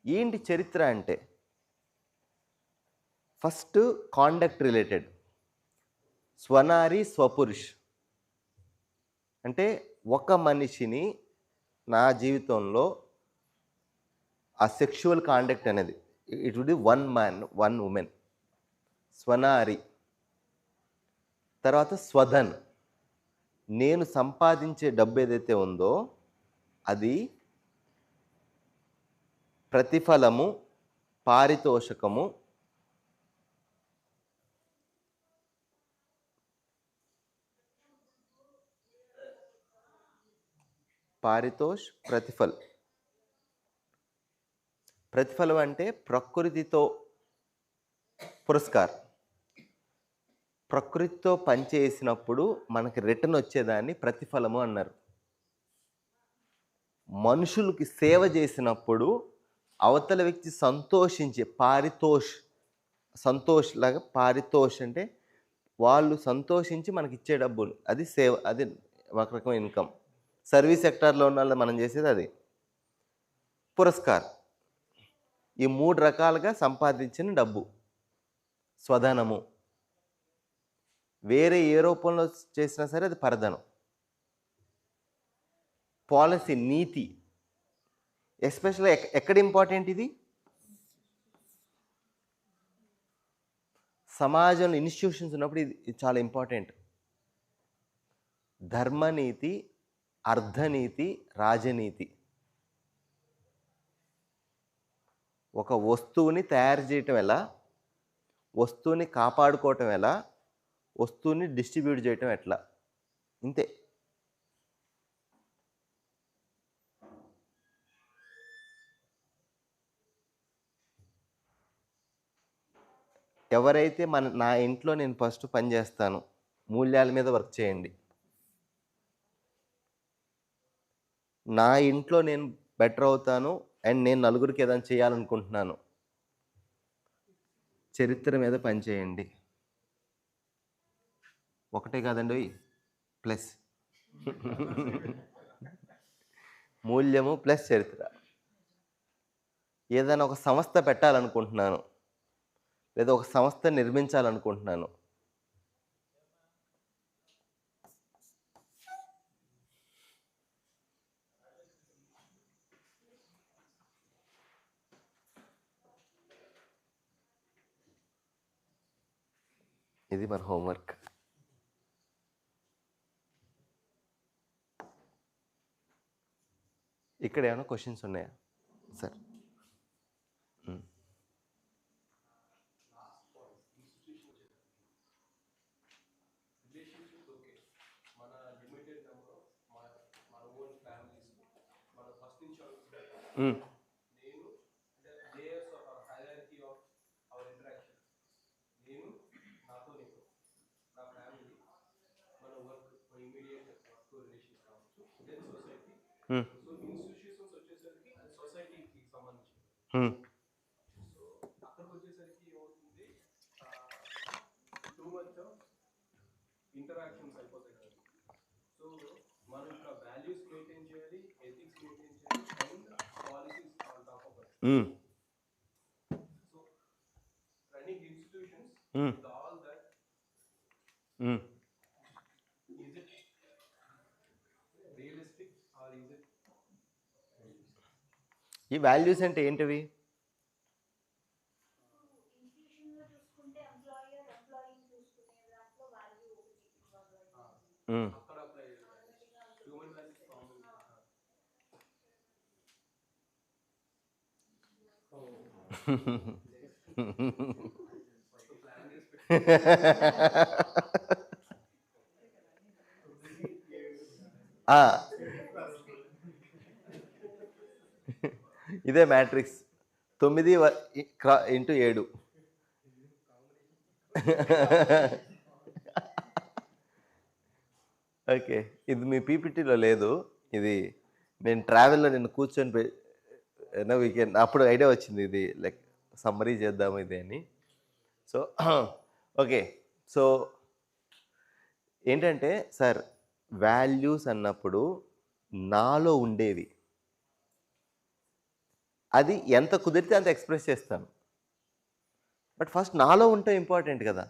ఏంటి చరిత్ర అంటే? ఫస్ట్ కాండక్ట్ రిలేటెడ్, స్వనారి స్వపురుష్. అంటే ఒక మనిషిని నా జీవితంలో ఆ సెక్షువల్ కాండక్ట్ అనేది it would be one man one woman, స్వనారి. తర్వాత స్వధన్, నేను సంపాదించే డబ్బు ఏదైతే ఉందో అది ప్రతిఫలము, పారితోషకము, ప్రతిఫల్. ప్రతిఫలం అంటే ప్రకృతితో పురస్కార్. ప్రకృతితో పనిచేసినప్పుడు మనకి రిటర్న్ వచ్చేదాన్ని ప్రతిఫలము అన్నారు. మనుషులకి సేవ చేసినప్పుడు అవతల వ్యక్తి సంతోషించే సంతోష్ లాగా పారితోష్ అంటే వాళ్ళు సంతోషించి మనకి ఇచ్చే డబ్బులు, అది సేవ, అది ఒక రకమైన ఇన్కమ్. సర్వీస్ సెక్టార్లో ఉన్న వాళ్ళు మనం చేసేది అది పురస్కార్. ఈ 3 రకాలుగా సంపాదించిన డబ్బు స్వధనము. వేరే ఏ రూపంలో చేసినా సరే అది పరధనం. పాలసీ, నీతి, ఎస్పెషల్లీ ఎక్కడ ఇంపార్టెంట్ ఇది? సమాజంలో ఇన్స్టిట్యూషన్స్ ఉన్నప్పుడు ఇది చాలా ఇంపార్టెంట్. ధర్మనీతి, అర్ధనీతి, రాజనీతి. ఒక వస్తువుని తయారు చేయటం ఎలా, వస్తువుని కాపాడుకోవటం ఎలా, వస్తువుని డిస్ట్రిబ్యూట్ చేయటం ఎట్లా, ఇంతే. ఎవరైతే నా ఇంట్లో నేను ఫస్ట్ పని చేస్తాను, మూల్యాల మీద వర్క్ చేయండి. నా ఇంట్లో నేను బెటర్ అవుతాను అండ్ నేను నలుగురికి ఏదైనా చేయాలనుకుంటున్నాను, చరిత్ర మీద పనిచేయండి. ఒకటే కాదండి, ప్లస్ మూల్యము ప్లస్ చరిత్ర. ఏదైనా ఒక సంస్థ పెట్టాలనుకుంటున్నాను లేదా ఒక సంస్థ నిర్మించాలనుకుంటున్నాను, ఇది మన హోంవర్క్. ఇక్కడ ఏమైనా క్వశ్చన్స్ ఉన్నాయా సార్? రిలేషన్షిప్ ఓకే, మన లిమిటెడ్ నెంబర్ ఆఫ్ మన ఓన్ ఫ్యామిలీస్ మన ఫస్ట్ నుంచి నేను అంటే layers of hierarchy of our interaction. నేను నాతో నీకు, నా ఫ్యామిలీ, మన వర్క్, మన ఇమీడియట్ వర్క్ రిలేషన్స్ కావచ్చు, దెన్ సొసైటీ. సో ఇన్స్టిట్యూషన్స్ వచ్చేసరికి అది సొసైటీకి సంబంధించి. సో అక్కడికి వచ్చేసరికి ఏమవుతుంది, టూ మచ్ ఆఫ్ ఇంటరాక్షన్స్ అయిపోతాయి కదా. సో మనం ఇంకా వాల్యూస్ మెయింటైన్ చేయాలి, ఎథిక్స్ మెయింటైన్ చేయాలి, and policies on top of it. So running institutions with all that, is it realistic or is it? ఈ వాల్యూస్ అంటే ఏంటివి? ఇన్స్టిట్యూషన్లో చూసుకుంటే ఎంప్లాయర్ ఎంప్లాయీని చూసుకునే దాంట్లో వాల్యూ ఒకటి ఇన్వాల్వ్ అక్కడ apply human values common. Plan ఇదే మ్యాట్రిక్స్ 9 × 7. ఓకే, ఇది మీ పీపీటీలో లేదు. ఇది నేను ట్రావెల్లో నేను కూర్చొని వీకెండ్ అప్పుడు ఐడియా వచ్చింది, ఇది లైక్ సమ్మరీ చేద్దాము ఇది అని. సో ఓకే, సో ఏంటంటే సార్, వాల్యూస్ అన్నప్పుడు నాలో ఉండేవి, అది ఎంత కుదిరితే అంత ఎక్స్ప్రెస్ చేస్తాను. బట్ ఫస్ట్ నాలో ఉంటే ఇంపార్టెంట్ కదా.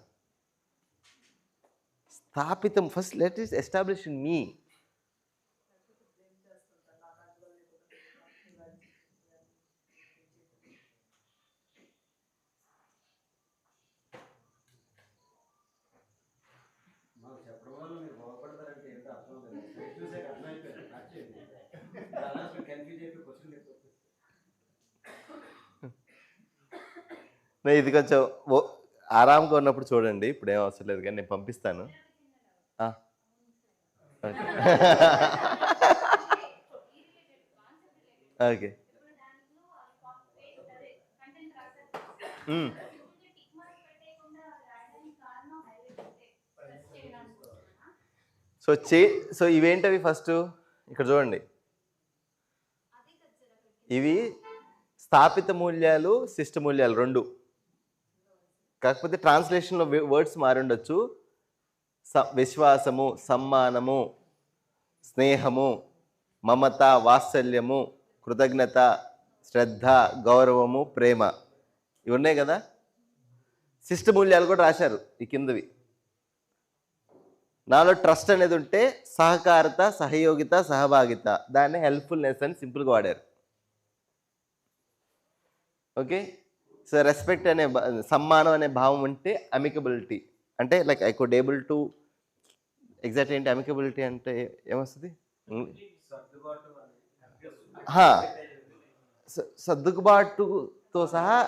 స్థాపితం first let us establish in me. ఇది కొంచెం ఆరాంగా ఉన్నప్పుడు చూడండి, ఇప్పుడు ఏం అవసరం లేదు కానీ నేను పంపిస్తాను. ఓకే ఓకే సో ఇవేంటవి ఫస్ట్ ఇక్కడ చూడండి, ఇవి స్థాపిత మూల్యాలు, శిష్ట మూల్యాలు రెండు. కాకపోతే ట్రాన్స్లేషన్లో వర్డ్స్ మారుండొచ్చు. విశ్వాసము, సమ్మానము, స్నేహము, మమత, వాత్సల్యము, కృతజ్ఞత, శ్రద్ధ, గౌరవము, ప్రేమ, ఇవి ఉన్నాయి కదా. శిష్ట మూల్యాలు కూడా రాశారు ఈ కిందవి. నాలో ట్రస్ట్ అనేది ఉంటే సహకారత, సహయోగిత, సహభాగిత, దాన్ని హెల్ప్ఫుల్నెస్ అని సింపుల్గా వాడారు. ఓకే, సో రెస్పెక్ట్ అనే సమ్మానం అనే భావం ఉంటే అమికబిలిటీ, అంటే like I could able to exact ఏంటి అమికబిలిటీ అంటే ఏమొస్తుంది? సర్దుబాటుతో సహా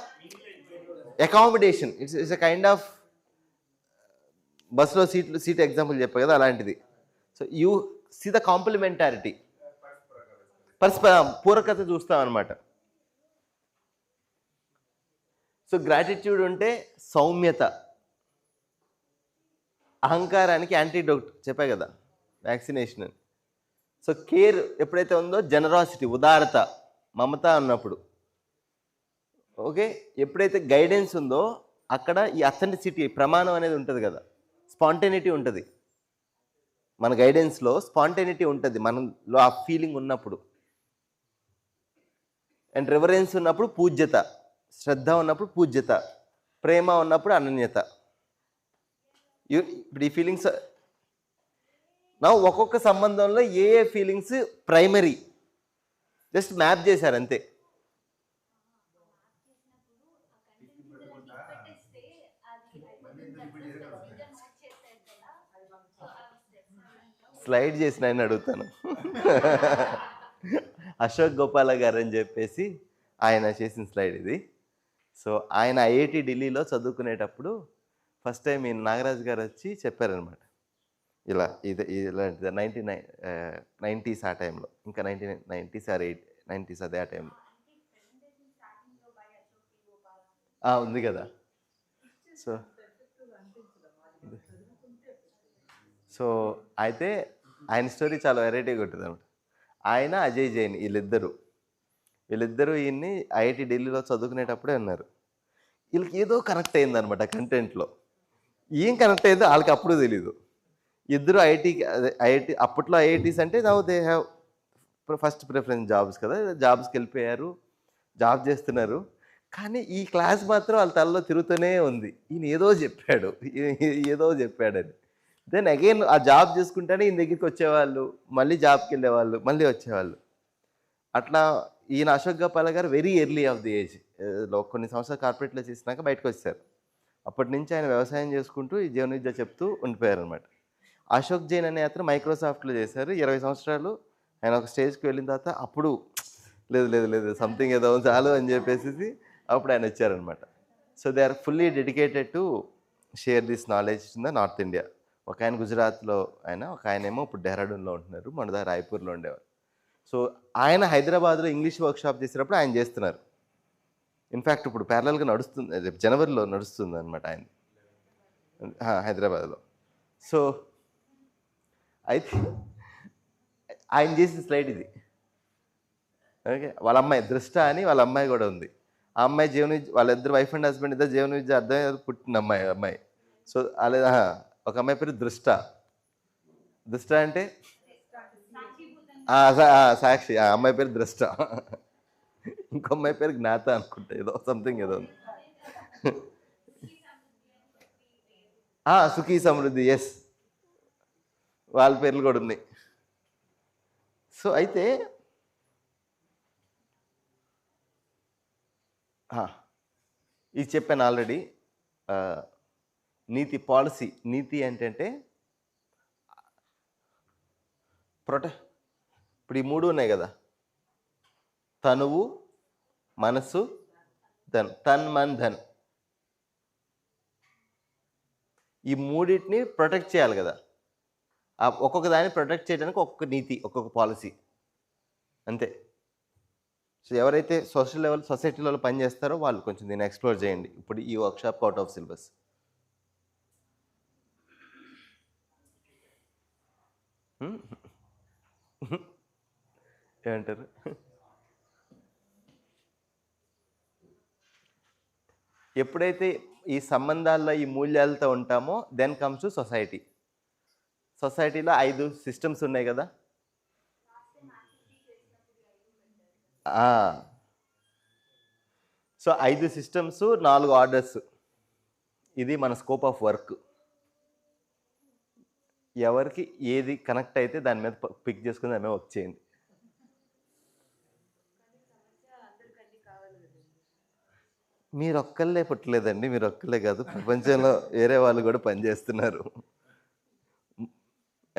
accommodation. It's a kind of బస్సులో సీట్ ఎగ్జాంపుల్ చెప్పారు కదా, అలాంటిది. So you see the complementarity, పూరకత చూస్తాం అనమాట. సో గ్రాటిట్యూడ్ ఉంటే సౌమ్యత, అహంకారానికి యాంటీడోట్ చెప్పా కదా, వ్యాక్సినేషన్ అని. సో కేర్ ఎప్పుడైతే ఉందో జనరాసిటీ, ఉదారత, మమత ఉన్నప్పుడు. ఓకే, ఎప్పుడైతే గైడెన్స్ ఉందో అక్కడ ఈ అథెంటిసిటీ, ప్రమాణం అనేది ఉంటుంది కదా, స్పాంటేనిటీ ఉంటుంది. మన గైడెన్స్లో స్పాంటేనిటీ ఉంటుంది, మనలో ఆ ఫీలింగ్ ఉన్నప్పుడు. అండ్ రివరెన్స్ ఉన్నప్పుడు పూజ్యత, శ్రద్ధ ఉన్నప్పుడు పూజ్యత, ప్రేమ ఉన్నప్పుడు అనన్యత. ఇప్పుడు ఈ ఫీలింగ్స్ నా ఒక్కొక్క సంబంధంలో ఏ ఏ ఫీలింగ్స్ ప్రైమరీ జస్ట్ మ్యాప్ చేశారు అంతే. స్లైడ్ చేసిన ఆయన అడుగుతాను. అశోక్ గోపాల గారు అని చెప్పేసి ఆయన చేసిన స్లైడ్ ఇది. సో ఆయన ఐఐటి ఢిల్లీలో చదువుకునేటప్పుడు ఫస్ట్ టైం ఈ నాగరాజు గారు వచ్చి చెప్పారనమాట, ఇలా ఇలాంటిది 90s ఆ టైంలో, ఇంకా 1990s ఆర్ 90s అదే ఆ టైంలో ఉంది కదా. సో అయితే ఆయన స్టోరీ చాలా వెరైటీగా ఉంటుంది అనమాట. ఆయన అజయ్ జైన్ వీళ్ళిద్దరూ ఈయన్ని ఐఐటి ఢిల్లీలో చదువుకునేటప్పుడే ఉన్నారు. వీళ్ళకి ఏదో కనెక్ట్ అయింది అనమాట కంటెంట్లో. ఏం కనెక్ట్ అయిందో వాళ్ళకి అప్పుడు తెలీదు. ఇద్దరు ఐఐటి అప్పట్లో ఐఐటీస్ అంటే now they have first preference jobs కదా, జాబ్స్కి వెళ్ళిపోయారు, జాబ్ చేస్తున్నారు. కానీ ఈ క్లాస్ మాత్రం వాళ్ళ తలలో తిరుగుతూనే ఉంది, ఈయన ఏదో చెప్పాడని. దెన్ అగైన్ ఆ జాబ్ చేసుకుంటేనే ఈయన దగ్గరికి వచ్చేవాళ్ళు, మళ్ళీ జాబ్కి వెళ్ళేవాళ్ళు, మళ్ళీ వచ్చేవాళ్ళు. అట్లా ఈయన అశోక్ గోపాల్ గారు very early of the age లో కొన్ని సంవత్సరాలు కార్పొరేట్లో చేసినాక బయటకు వచ్చారు. అప్పటి నుంచి ఆయన వ్యవసాయం చేసుకుంటూ ఈ జీవన విద్య చెప్తూ ఉండిపోయారు అనమాట. అశోక్ జైన్ అనే అతను మైక్రోసాఫ్ట్లో చేశారు 20 సంవత్సరాలు. ఆయన ఒక స్టేజ్కి వెళ్ళిన తర్వాత అప్పుడు లేదు సంథింగ్ ఏదో చాలు అని చెప్పేసి అప్పుడు ఆయన వచ్చారనమాట. So they are fully dedicated to share this knowledge in the north India. ఒక ఆయన గుజరాత్లో, ఒక ఆయనేమో ఇప్పుడు డెహ్రాడూన్లో ఉంటున్నారు, మొన్నదా రాయ్పూర్లో ఉండేవారు. సో ఆయన హైదరాబాద్లో ఇంగ్లీష్ వర్క్షాప్ చేసినప్పుడు ఆయన చేస్తున్నారు. ఇన్ఫ్యాక్ట్ ఇప్పుడు ప్యారలల్గా నడుస్తుంది, రేపు జనవరిలో నడుస్తుంది అనమాట ఆయన హైదరాబాద్లో. సో అయితే ఆయన చేసిన స్లైడ్ ఇది. ఓకే, వాళ్ళ అమ్మాయి దృష్ట అని వాళ్ళ అమ్మాయి కూడా ఉంది. ఆ అమ్మాయి జీవన వాళ్ళిద్దరు వైఫ్ అండ్ హస్బెండ్ ఇద్దరు జీవన విద్య అర్థం పుట్టిన అమ్మాయి. సో అలా ఒక అమ్మాయి పేరు దృష్ట. దృష్ట అంటే సాక్షి. ఆ అమ్మాయి పేరు దృష్ట. ఇంకో అమ్మాయి పేరు జ్ఞాత అనుకుంటా, ఏదో సంథింగ్ ఏదో ఉంది. సుఖీ సమృద్ధి, ఎస్, వాళ్ళ పేర్లు కూడా ఉన్నాయి. సో అయితే ఇది చెప్పాను ఆల్రెడీ. నీతి పాలసీ. నీతి ఏంటంటే ఇప్పుడు ఈ 3 ఉన్నాయి కదా, తనువు, మనసు, ధన్. తన్, మన్, ధన్. ఈ 3టిని ప్రొటెక్ట్ చేయాలి కదా. ఒక్కొక్క దాన్ని ప్రొటెక్ట్ చేయడానికి ఒక్కొక్క నీతి, ఒక్కొక్క పాలసీ, అంతే. సో ఎవరైతే సోషల్ లెవెల్ సొసైటీ లెవెల్ పనిచేస్తారో వాళ్ళు కొంచెం దీన్ని ఎక్స్ప్లోర్ చేయండి. ఇప్పుడు ఈ వర్క్షాప్ అవుట్ ఆఫ్ సిలబస్. ఏమంటారు? ఎప్పుడైతే ఈ సంబంధాల్లో ఈ మూల్యాలతో ఉంటామో దెన్ కమ్స్ టు సొసైటీ. సొసైటీలో 5 సిస్టమ్స్ ఉన్నాయి కదా. So 5 systems, 4 orders. ఇది మన స్కోప్ ఆఫ్ వర్క్. ఎవరికి ఏది కనెక్ట్ అయితే దాని మీద పిక్ చేసుకుని దాని మీద వర్క్ చేయండి. మీరు ఒక్కళ్ళే పుట్టలేదండి, మీరు ఒక్కళ్ళే కాదు, ప్రపంచంలో వేరే వాళ్ళు కూడా పనిచేస్తున్నారు.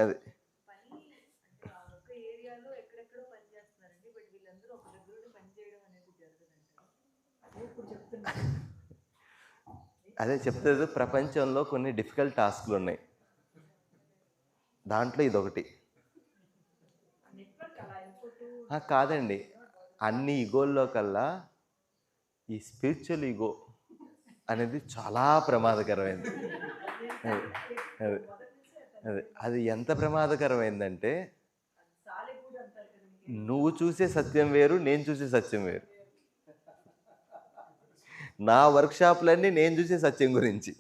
అది అదే చెప్తుంది. ప్రపంచంలో కొన్ని డిఫికల్ట్ టాస్క్లు ఉన్నాయి, దాంట్లో ఇదొకటి. కాదండి, అన్ని ఈగోల్లో కల్లా ఈ స్పిరిచువల్ ఈగో అనేది చాలా ప్రమాదకరమైంది. అది ఎంత ప్రమాదకరమైందంటే, నువ్వు చూసే సత్యం వేరు, నేను చూసే సత్యం వేరు. నా వర్క్షాప్లన్నీ నేను చూసే సత్యం గురించి.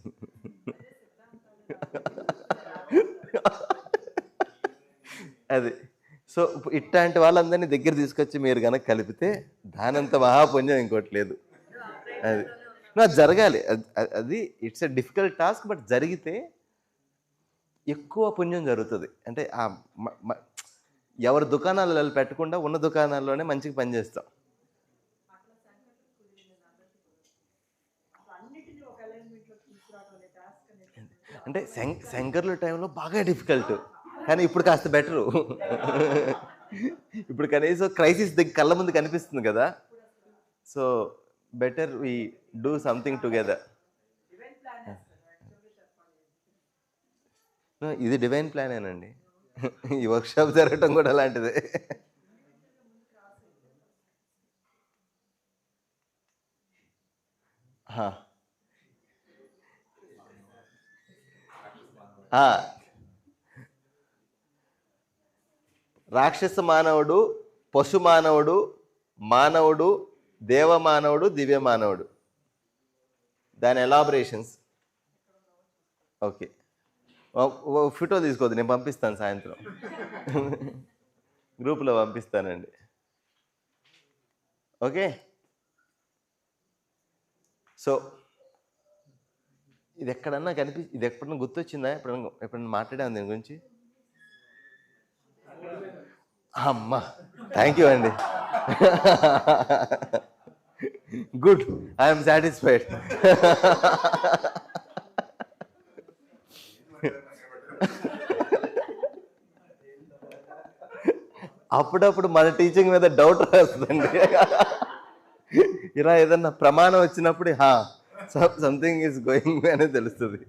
అది. సో ఇట్లాంటి వాళ్ళందరినీ దగ్గర తీసుకొచ్చి మీరు కనుక కలిపితే దానంత మహాపుణ్యం ఇంకోటి లేదు. అది నాకు జరగాలి. అది it's a difficult task, but జరిగితే ఎక్కువ పుణ్యం జరుగుతుంది. అంటే ఎవరి దుకాణాలలో పెట్టకుండా ఉన్న దుకాణాల్లోనే మంచిగా పనిచేస్తాం. అంటే శంకర్ల టైంలో బాగా డిఫికల్ట్, కానీ ఇప్పుడు కాస్త బెటరు. ఇప్పుడు కనీసం క్రైసిస్ కళ్ళ ముందు కనిపిస్తుంది కదా. So better we do something together. ఇది డివైన్ ప్లానేనండి. ఈ వర్క్షాప్ జరగటం కూడా అలాంటిదే. రాక్షస మానవుడు, పశు మానవుడు, మానవుడు, దేవమానవుడు, దివ్య మానవుడు. దాని ఎలాబరేషన్స్. ఓకే, ఫోటో తీసుకోవద్దు, నేను పంపిస్తాను సాయంత్రం, గ్రూప్లో పంపిస్తానండి. ఓకే. సో ఇది ఎక్కడన్నా ఇది ఎప్పుడన్నా గుర్తొచ్చిందా? ఎప్పుడన్నా మాట్లాడాను దీని గురించి? అమ్మా, థ్యాంక్ యూ అండి. Good, I'm satisfied. అప్పుడప్పుడు మన టీచింగ్ మీద డౌట్ వస్తుందండి. ఇలా ఏదన్నా ప్రమాణం వచ్చినప్పుడు సంథింగ్ ఈజ్ గోయింగ్ అనేది తెలుస్తుంది.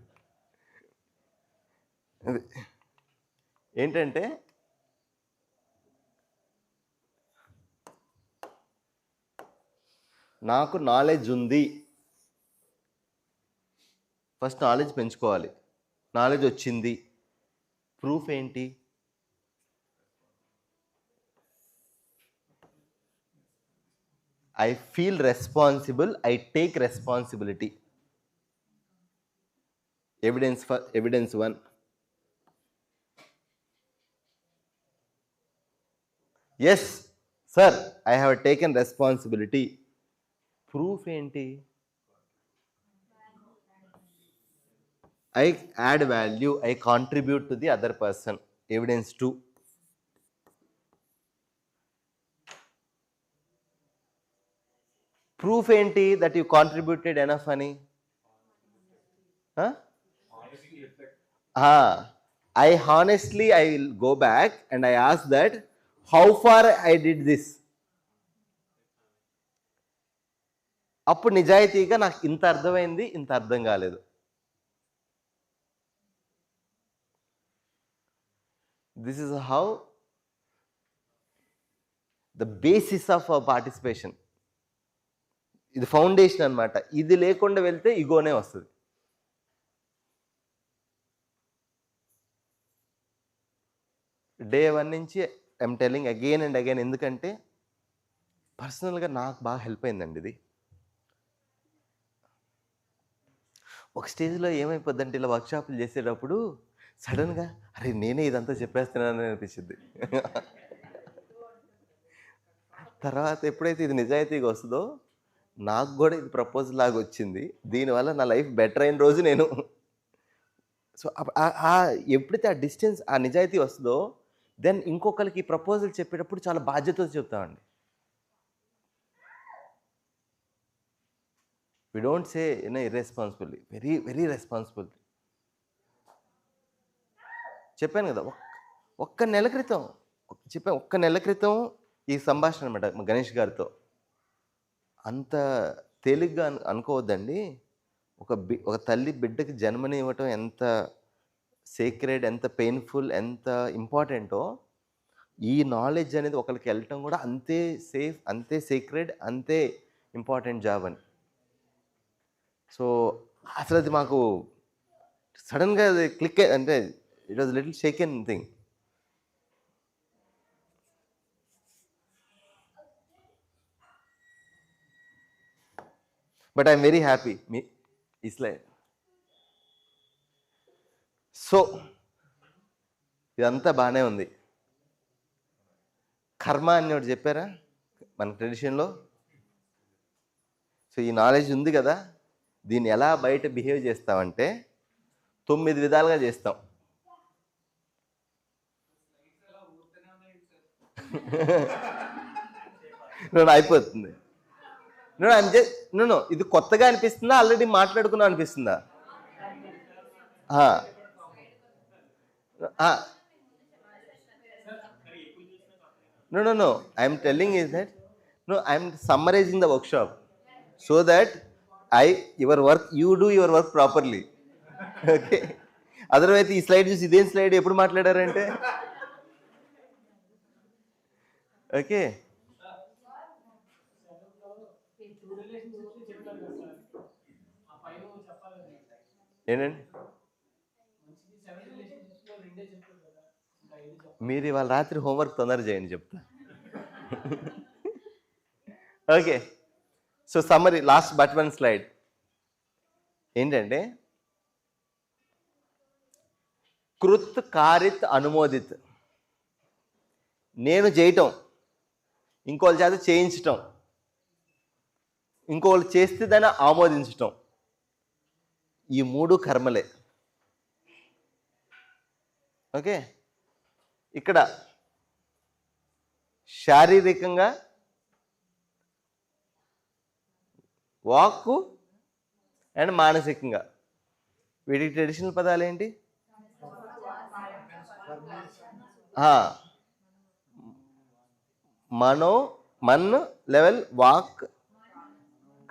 ఏంటంటే నాకు నాలెడ్జ్ ఉంది. ఫస్ట్ నాలెడ్జ్ పెంచుకోవాలి. నాలెడ్జ్ వచ్చింది, ప్రూఫ్ ఏంటి? I feel responsible, I take responsibility. Evidence 1. Yes sir, I have taken responsibility. Proof ఏంటి? I add value, I contribute to the other person. Evidence 2. Proof enti that you contributed enough అని? I honestly, I will go back and I ask that how far I did this. అప్పుడు నిజాయితీగా నాకు ఇంత అర్థమైంది, ఇంత అర్థం కాలేదు. This is how the basis of our participation. ఇది ఫౌండేషన్ అన్నమాట. ఇది లేకుండా వెళ్తే ఈగోనే వస్తుంది. డే 1 నుంచి I'm telling again and again. ఎందుకంటే పర్సనల్గా నాకు బాగా హెల్ప్ అయిందండి ఇది. ఒక స్టేజ్లో ఏమైపోద్దంటే ఇలా వర్క్షాపులు చేసేటప్పుడు సడన్గా అరే నేనే ఇదంతా చెప్పేస్తున్నానని అనిపించింది. తర్వాత ఎప్పుడైతే ఇది నిజాయితీగా వస్తుందో నాకు కూడా ఇది ప్రపోజల్ లాగా వచ్చింది. దీనివల్ల నా లైఫ్ బెటర్ అయిన రోజు నేను. సో ఎప్పుడైతే ఆ డిస్టెన్స్, ఆ నిజాయితీ వస్తుందో దెన్ ఇంకొకరికి ప్రపోజల్ చెప్పేటప్పుడు చాలా బాధ్యతతో చెప్తామండి. We don't say irresponsibly, very very responsible. చెప్పాను కదా, ఒక్క నెల క్రితం ఈ సంభాషణ అనమాట గణేష్ గారితో. అంత తేలిగ్గా అనుకోవద్దండి. ఒక తల్లి బిడ్డకి జన్మని ఇవ్వటం ఎంత సేక్రెడ్, ఎంత పెయిన్ఫుల్, ఎంత ఇంపార్టెంటో ఈ నాలెడ్జ్ అనేది ఒకరికి వెళ్ళటం కూడా అంతే సేఫ్, అంతే సేక్రెడ్, అంతే ఇంపార్టెంట్ జాబ్ అని. సో అసలు అది మాకు సడన్గా అది క్లిక్ అంటే it was little షేకెన్ thing. But I'm very happy ఈ స్లైడ్. సో ఇదంతా బాగానే ఉంది. కర్మ అని ఒకటి చెప్పారా మన ట్రెడిషన్లో? సో ఈ నాలెడ్జ్ ఉంది కదా, దీన్ని ఎలా బయట బిహేవ్ చేస్తామంటే 9 విధాలుగా చేస్తాం. అయిపోతుంది. ఇది కొత్తగా అనిపిస్తుందా, ఆల్రెడీ మాట్లాడుకున్నా అనిపిస్తుందా? No. I'm telling is that I'm summarizing the workshop so that you do your work properly. Okay. Otherwise ఈ స్లైడ్ చూసి ఇదేం స్లైడ్ ఎప్పుడు మాట్లాడారంటే ఓకే. ఏంటండి మీరు ఇవాళ రాత్రి హోంవర్క్ తొందరగా చేయండి చెప్తా. Okay. So summary, last but one slide ఏంటంటే కృత్ కారిత్ అనుమోదిత్. నేను చేయటం, ఇంకోళ్ళ చేత చేయించటం, ఇంకోళ్ళు చేస్తే దాన్ని ఆమోదించటం, ఈ 3 కర్మలే. ఓకే. ఇక్కడ శారీరకంగా వాక్కు అండ్ మానసికంగా. వీటికి ట్రెడిషనల్ పదాలు ఏంటి? మన్ లెవెల్, వాక్,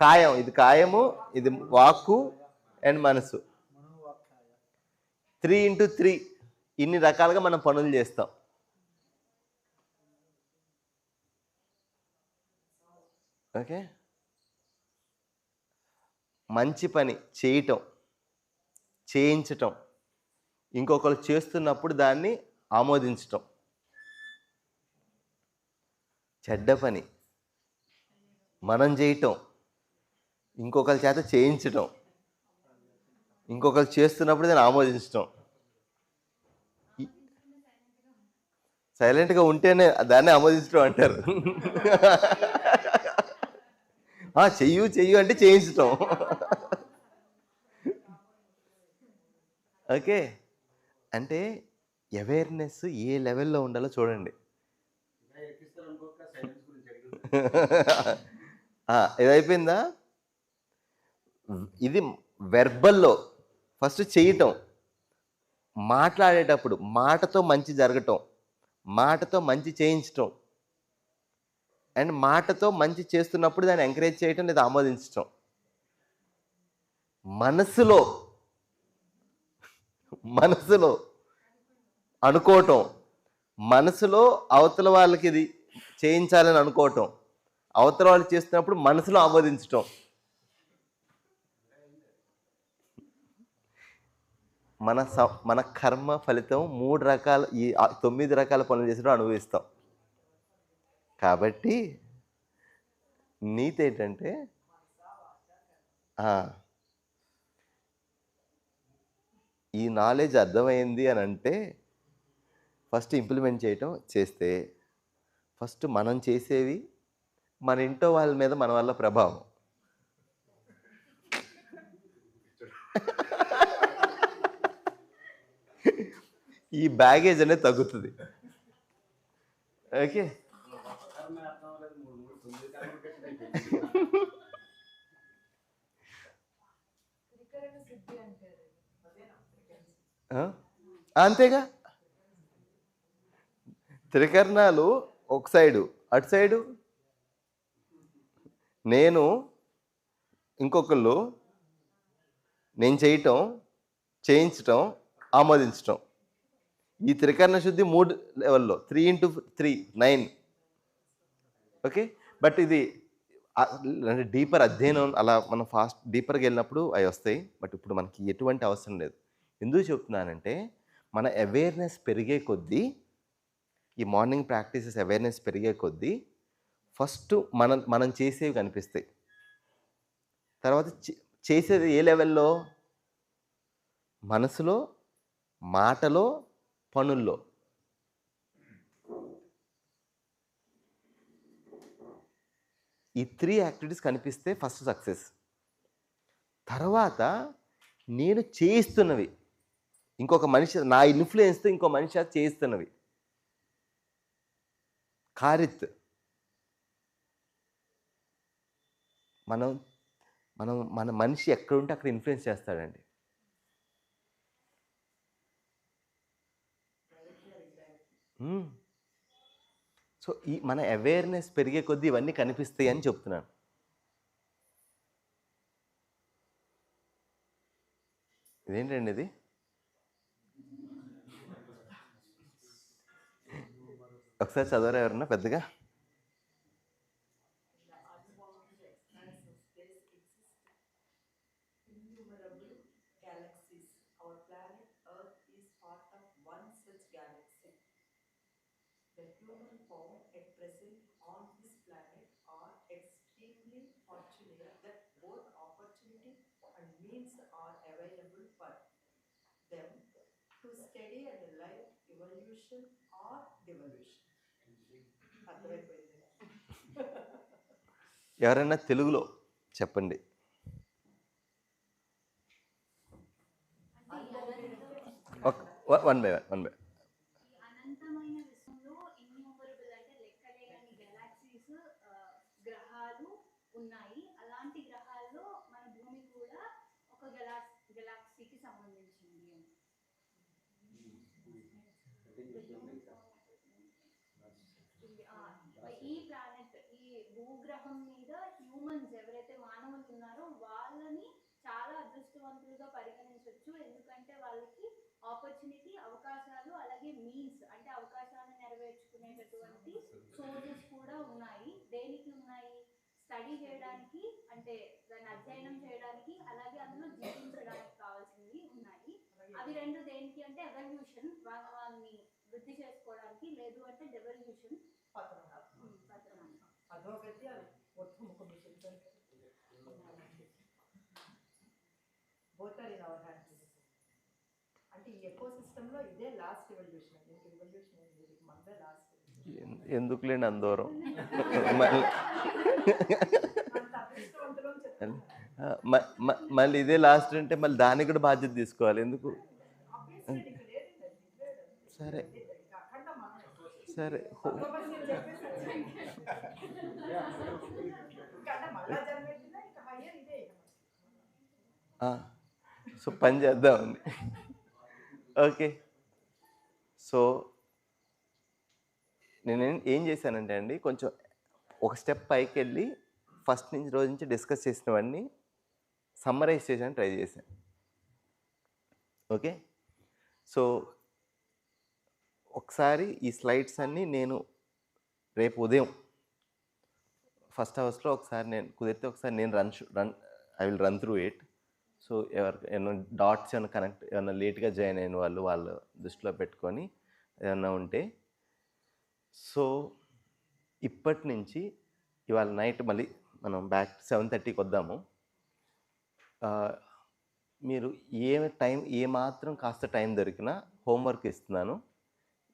కాయం, ఇది కాయము, ఇది వాక్కు అండ్ మనసు. 3x3 ఇన్ని రకాలుగా మనం పనులు చేస్తాం. ఓకే. మంచి పని చేయటం, చేయించటం, ఇంకొకరు చేస్తున్నప్పుడు దాన్ని ఆమోదించటం. చెడ్డ పని మనం చేయటం, ఇంకొకరి చేత చేయించటం, ఇంకొకరు చేస్తున్నప్పుడు దాన్ని ఆమోదించటం. సైలెంట్గా ఉంటేనే దాన్ని ఆమోదించడం అంటారు. చెయ్యు చెయ్యు అంటే చేయించటం. ఓకే, అంటే అవేర్నెస్ ఏ లెవెల్లో ఉండాలో చూడండి. ఇదైపోయిందా? ఇది వెర్బల్లో ఫస్ట్ చేయటం, మాట్లాడేటప్పుడు మాటతో మంచి జరగటం, మాటతో మంచి చేయించటం, అండ్ మాటతో మంచి చేస్తున్నప్పుడు దాన్ని ఎంకరేజ్ చేయటం లేదా ఆమోదించటం. మనసులో అనుకోవటం, మనసులో అవతల వాళ్ళకి ఇది చేయించాలని అనుకోవటం, అవతల వాళ్ళు చేస్తున్నప్పుడు మనసులో ఆమోదించటం. మన కర్మ ఫలితం 3 రకాల, ఈ 9 రకాల పనులు చేసినప్పుడు అనుభవిస్తాం. కాబట్టి నీతి ఏంటంటే ఈ నాలెడ్జ్ అర్థమైంది అని అంటే ఫస్ట్ ఇంప్లిమెంట్ చేస్తే ఫస్ట్ మనం చేసేవి మన ఇంట్లో వాళ్ళ మీద మన వల్ల ప్రభావం. ఈ బ్యాగేజ్ అనేది తగ్గుతుంది. ఓకే, అంతేగా. త్రికరణాలు ఒక సైడు, అటు సైడు నేను, ఇంకొకళ్ళు, నేను చేయటం, చేయించటం, ఆమోదించటం. ఈ త్రికరణ శుద్ధి 3 లెవెల్లో, 3 into 3 9. ఓకే, బట్ ఇది అంటే డీపర్ అధ్యయనం, అలా మనం ఫాస్ట్ డీపర్గా వెళ్ళినప్పుడు అవి వస్తాయి. బట్ ఇప్పుడు మనకి ఎటువంటి అవసరం లేదు. ఎందుకు చెప్తున్నానంటే మన అవేర్నెస్ పెరిగే కొద్దీ, ఈ మార్నింగ్ ప్రాక్టీసెస్ అవేర్నెస్ పెరిగే కొద్దీ ఫస్ట్ మనం చేసేవి కనిపిస్తాయి. తర్వాత చేసేది ఏ లెవెల్లో? మనసులో, మాటలో, పనుల్లో. ఈ 3 యాక్టివిటీస్ కనిపిస్తే ఫస్ట్ సక్సెస్. తర్వాత నేను చేయిస్తున్నవి, ఇంకొక మనిషి, నా ఇన్ఫ్లుయెన్స్తో ఇంకో మనిషి చేయిస్తున్నవి. కారిత్, మన మనిషి ఎక్కడుంటే అక్కడ ఇన్ఫ్లుయెన్స్ చేస్తాడండి. సో ఈ మన అవేర్నెస్ పెరిగే కొద్దీ ఇవన్నీ కనిపిస్తాయి అని చెప్తున్నాను. ఇదేంటండి ఇది? ఒకసారి చదవరా ఎవరన్నా పెద్దగా? The human form at present on this planet are extremely fortunate that both opportunity and means are available for them to study and life evolution or devolution. ఎవరైనా తెలుగులో చెప్పండి. One by one. అనంతమైన విశ్వంలో ఇన్యూమరబుల్ అంటే లెక్కలేని galaxies, గ్రహాలు ఉన్నాయి. అలాంటి గ్రహాల్లో మన భూమి కూడా ఒక గెలాక్సీకి సంబంధించింది. ఈ ప్లానెట్, ఈ భూగ్రహం మీద హ్యూమన్స్ ఎవరైతే మానవులు ఉన్నారో వాళ్ళని చాలా అదృష్టవంతులుగా పరిగణించవచ్చు. ఎందుకంటే వాళ్ళకి ఆపర్చునిటీ, అవకాశాలు, అలాగే మీన్స్ అంటే అవకాశాలను నెరవేర్చుకునేటటువంటి సోర్సెస్ కూడా ఉన్నాయి. దేనికి ఉన్నాయి? స్టడీ చేయడానికి, అంటే దాన్ని అధ్యయనం చేయడానికి, అలాగే అందులో జీవించడానికి కావాల్సినవి ఉన్నాయి. అవి రెండు దేనికి అంటే ఎవల్యూషన్, వాళ్ళని వృద్ధి చేసుకోవడానికి, లేదు అంటే డెవల్యూషన్, పతనం. సిస్టంలో ఇదే లాస్ట్ ఎవల్యూషన్ అండి, ఎవల్యూషన్ ఏం లేదు, మనదే లాస్ట్. ఎందుకులేండి అందరం మళ్ళీ అంత అదృష్టవంతులు అని చెప్తున్నారు. మళ్ళీ ఇదే లాస్ట్ అంటే మళ్ళీ దానికి కూడా బాధ్యత తీసుకోవాలి ఎందుకు? Obviously ఇక్కడ లేదండి, అది దివ్యాడు. సరే ఇంకా అఖండ మనమే. సరే భగవద్గీత చెప్పేసి వచ్చాయి. ఇంకా అంటే మళ్ళా జన్మెత్తినా ఇంకా హయ్యర్ ఇదే ఇక మనకి. సో పని చేద్దామండి. ఓకే, సో నేను ఏం చేశానంటే అండి, కొంచెం ఒక స్టెప్ పైకి వెళ్ళి ఫస్ట్ నుంచి రోజు నుంచి డిస్కస్ చేసినవన్నీ సమ్మరైజ్ చేయడానికి ట్రై చేశాను. ఓకే, సో ఒకసారి ఈ స్లైడ్స్ అన్నీ నేను రేపు ఉదయం ఫస్ట్ అవర్స్లో ఒకసారి నేను కుదిరితే ఒకసారి నేను I will run through it. So ఏమైనా డాట్స్ ఏమైనా కనెక్ట్ ఏమైనా లేట్గా జాయిన్ అయిన వాళ్ళు దృష్టిలో పెట్టుకొని ఏమైనా ఉంటే. సో ఇప్పటి నుంచి ఇవాళ నైట్ మళ్ళీ మనం బ్యాక్ 7:30కి వద్దాము. మీరు ఏమాత్రం కాస్త టైం దొరికినా హోంవర్క్ ఇస్తున్నాను.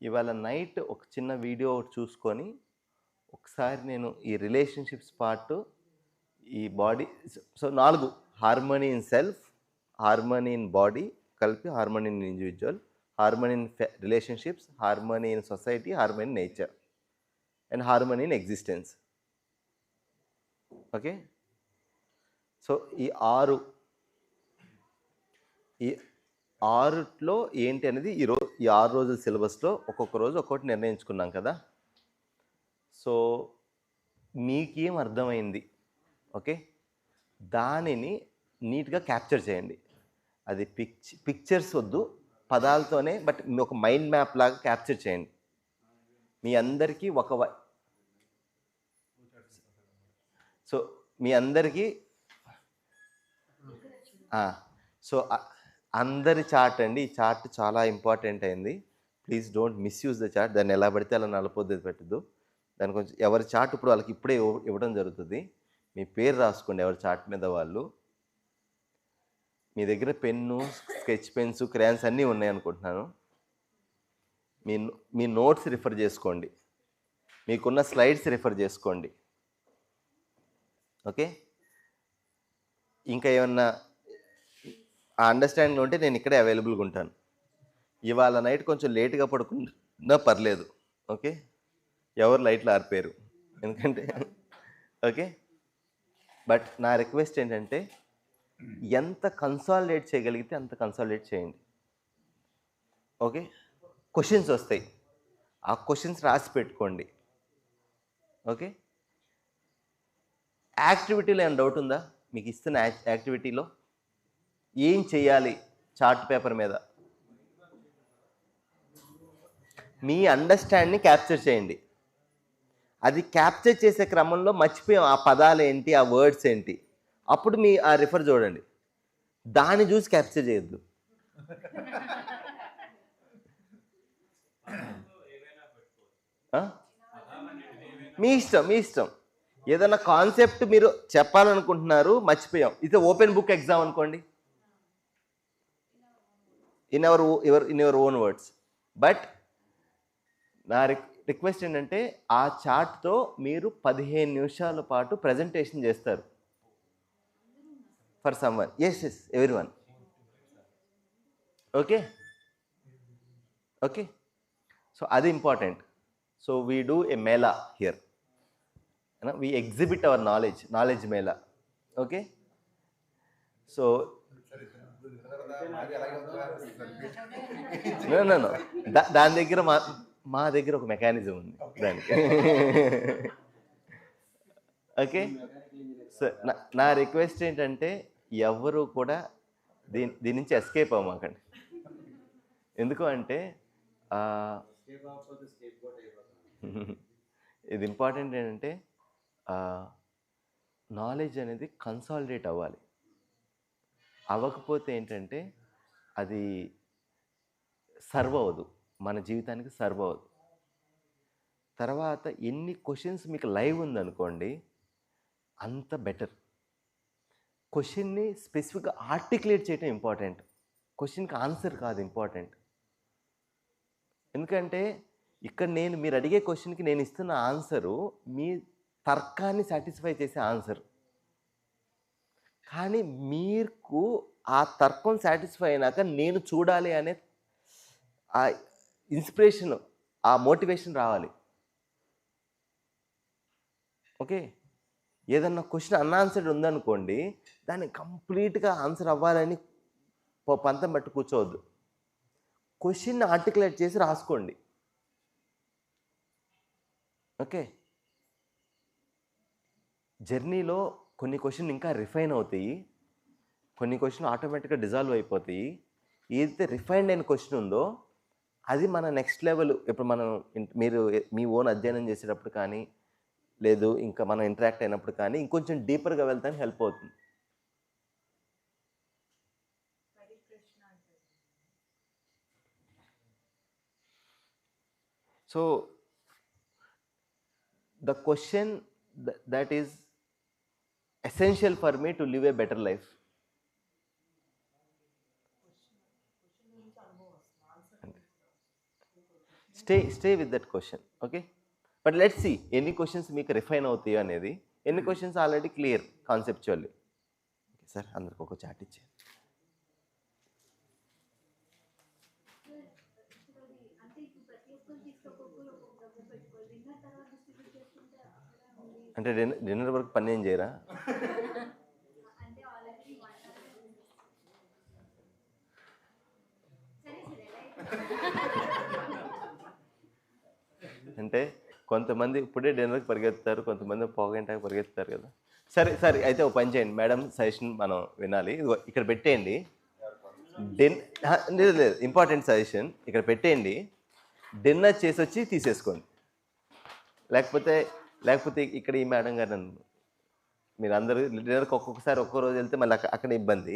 ఇవాళ నైట్ ఒక చిన్న వీడియో చూసుకొని ఒకసారి నేను ఈ రిలేషన్షిప్స్ పార్ట్, ఈ body, so 4 harmony in self, harmony in body కలిపి harmony in individual, harmony in relationships, harmony in society, harmony in nature and harmony in existence. Okay, so ఈ 6లో ఏంటి అనేది ఈ 6 రోజుల సిలబస్లో ఒక్కొక్క రోజు ఒక్కొక్కటి నిర్ణయించుకున్నాం కదా. సో మీకేం అర్థమైంది, ఓకే, దానిని నీట్గా క్యాప్చర్ చేయండి. అది పిక్చర్స్ వద్దు, పదాలతోనే, బట్ ఒక మైండ్ మ్యాప్ లాగా క్యాప్చర్ చేయండి. మీ అందరికీ సో అందరి చార్ట్ అండి, ఈ చార్ట్ చాలా ఇంపార్టెంట్ అయింది. Please don't misuse the chart. దాన్ని ఎలా పడితే అలా నలపొద్దు పెట్టద్దు. దాని కొంచెం ఎవరి చార్ట్ ఇప్పుడు వాళ్ళకి ఇప్పుడే ఇవ్వడం జరుగుతుంది. మీ పేరు రాసుకోండి ఎవరి చార్ట్ మీద వాళ్ళు. మీ దగ్గర పెన్ను, స్కెచ్ పెన్స్, క్రేయాన్స్ అన్నీ ఉన్నాయి అనుకుంటున్నాను. మీ నోట్స్ రిఫర్ చేసుకోండి, మీకున్న స్లైడ్స్ రిఫర్ చేసుకోండి. ఓకే, ఇంకా ఏమన్నా ఆ అండర్స్టాండింగ్ ఉంటే నేను ఇక్కడే అవైలబుల్గా ఉంటాను. ఇవాళ నైట్ కొంచెం లేట్గా పడుకున్నా పర్లేదు. ఓకే, ఎవరు లైట్లు ఆరిపోయారు ఎందుకంటే. ఓకే, బట్ నా రిక్వెస్ట్ ఏంటంటే ఎంత కన్సాలిడేట్ చేయగలిగితే అంత కన్సాలిడేట్ చేయండి. ఓకే, క్వశ్చన్స్ వస్తాయి, ఆ క్వశ్చన్స్ రాసి పెట్టుకోండి. ఓకే, యాక్టివిటీలో ఏమైనా డౌట్ ఉందా? మీకు ఇస్తున్న యాక్టివిటీలో ఏం చేయాలి? చార్ట్ పేపర్ మీద మీ అండర్స్టాండింగ్ క్యాప్చర్ చేయండి. అది క్యాప్చర్ చేసే క్రమంలో మర్చిపోయాం ఆ పదాలు ఏంటి, ఆ వర్డ్స్ ఏంటి, అప్పుడు మీ ఆ రిఫర్ చూడండి, దాన్ని చూసి క్యాప్చర్ చేయొద్దు. మీ ఇష్టం. ఏదైనా కాన్సెప్ట్ మీరు చెప్పాలనుకుంటున్నారు, మర్చిపోయాం, ఇది ఓపెన్ బుక్ ఎగ్జామ్ అనుకోండి, in your own words. But నా రిక్వెస్ట్ ఏంటంటే ఆ చార్ట్తో మీరు 15 నిమిషాల పాటు ప్రజెంటేషన్ చేస్తారు for someone. Yes everyone. Okay, so అది important. So we do a mela here, we exhibit our knowledge mela. Okay, so no దాని దగ్గర మా దగ్గర ఒక మెకానిజం ఉంది దానికి. ఓకే, సో నా రిక్వెస్ట్ ఏంటంటే ఎవరు కూడా దీని నుంచి ఎస్కేప్ అవ్వమాకండి. ఎందుకు అంటే ఇది ఇంపార్టెంట్ ఏంటంటే నాలెడ్జ్ అనేది కన్సాలిడేట్ అవ్వాలి. అవ్వకపోతే ఏంటంటే అది సర్వ్ అవ్వదు, మన జీవితానికి సర్వ్ అవ్వదు. తర్వాత ఎన్ని క్వశ్చన్స్ మీకు లైవ్ ఉందనుకోండి అంత బెటర్. క్వశ్చన్ని స్పెసిఫిక్గా ఆర్టికులేట్ చేయటం ఇంపార్టెంట్, క్వశ్చన్కి ఆన్సర్ కాదు ఇంపార్టెంట్. ఎందుకంటే ఇక్కడ మీరు అడిగే క్వశ్చన్కి నేను ఇస్తున్న ఆన్సరు మీ తర్కాన్ని సాటిస్ఫై చేసే ఆన్సర్. కానీ మీకు ఆ తర్కం సాటిస్ఫై అయినాక నేను చూడాలి అనే ఆ ఇన్స్పిరేషన్, ఆ మోటివేషన్ రావాలి. ఓకే, ఏదన్నా క్వశ్చన్ అన్ఆన్సర్డ్ ఉందనుకోండి, దాన్ని కంప్లీట్గా ఆన్సర్ అవ్వాలని పంతం పట్టు కూర్చోవద్దు. క్వశ్చన్ ఆర్టికులేట్ చేసి రాసుకోండి. ఓకే, జర్నీలో కొన్ని క్వశ్చన్ ఇంకా రిఫైన్ అవుతాయి, కొన్ని క్వశ్చన్ ఆటోమేటిక్గా డిజాల్వ్ అయిపోతాయి. ఏదైతే రిఫైన్డ్ అయిన క్వశ్చన్ ఉందో అది మన నెక్స్ట్ లెవెల్. ఇప్పుడు మనం మీరు మీ ఓన్ అధ్యయనం చేసేటప్పుడు కానీ, లేదు ఇంకా మనం ఇంటరాక్ట్ అయినప్పుడు కానీ ఇంకొంచెం డీపర్గా వెళ్తానికి హెల్ప్ అవుతుంది. So the question that is essential for me to live a better life. Stay with that question. Okay, but let's see ఎన్ని క్వశ్చన్స్ మీకు రిఫైన్ అవుతాయో అనేది, ఎన్ని questions already clear conceptually. Okay sir, అందరికి ఒక చాట్ ఇచ్చే. అంటే డిన్నర్ వరకు పని ఏం చేయరా? అంటే కొంతమంది ఇప్పుడే డిన్నర్కి పరిగెత్తుతారు, కొంతమంది పోగంటాకి పరిగెత్తుతారు కదా. సరే సరే, అయితే ఒక పని చేయండి మేడం, సజెషన్ మనం వినాలి. ఇదిగో ఇక్కడ పెట్టేయండి. లేదు ఇంపార్టెంట్ సజెషన్, ఇక్కడ పెట్టేయండి. డిన్నర్ చేసి వచ్చి తీసేసుకోండి. లేకపోతే ఇక్కడ ఈ మేడం గారు మీరు అందరూ డిన్నర్కి ఒక్కొక్కసారి ఒక్కో రోజు వెళ్తే మళ్ళీ అక్కడ ఇబ్బంది.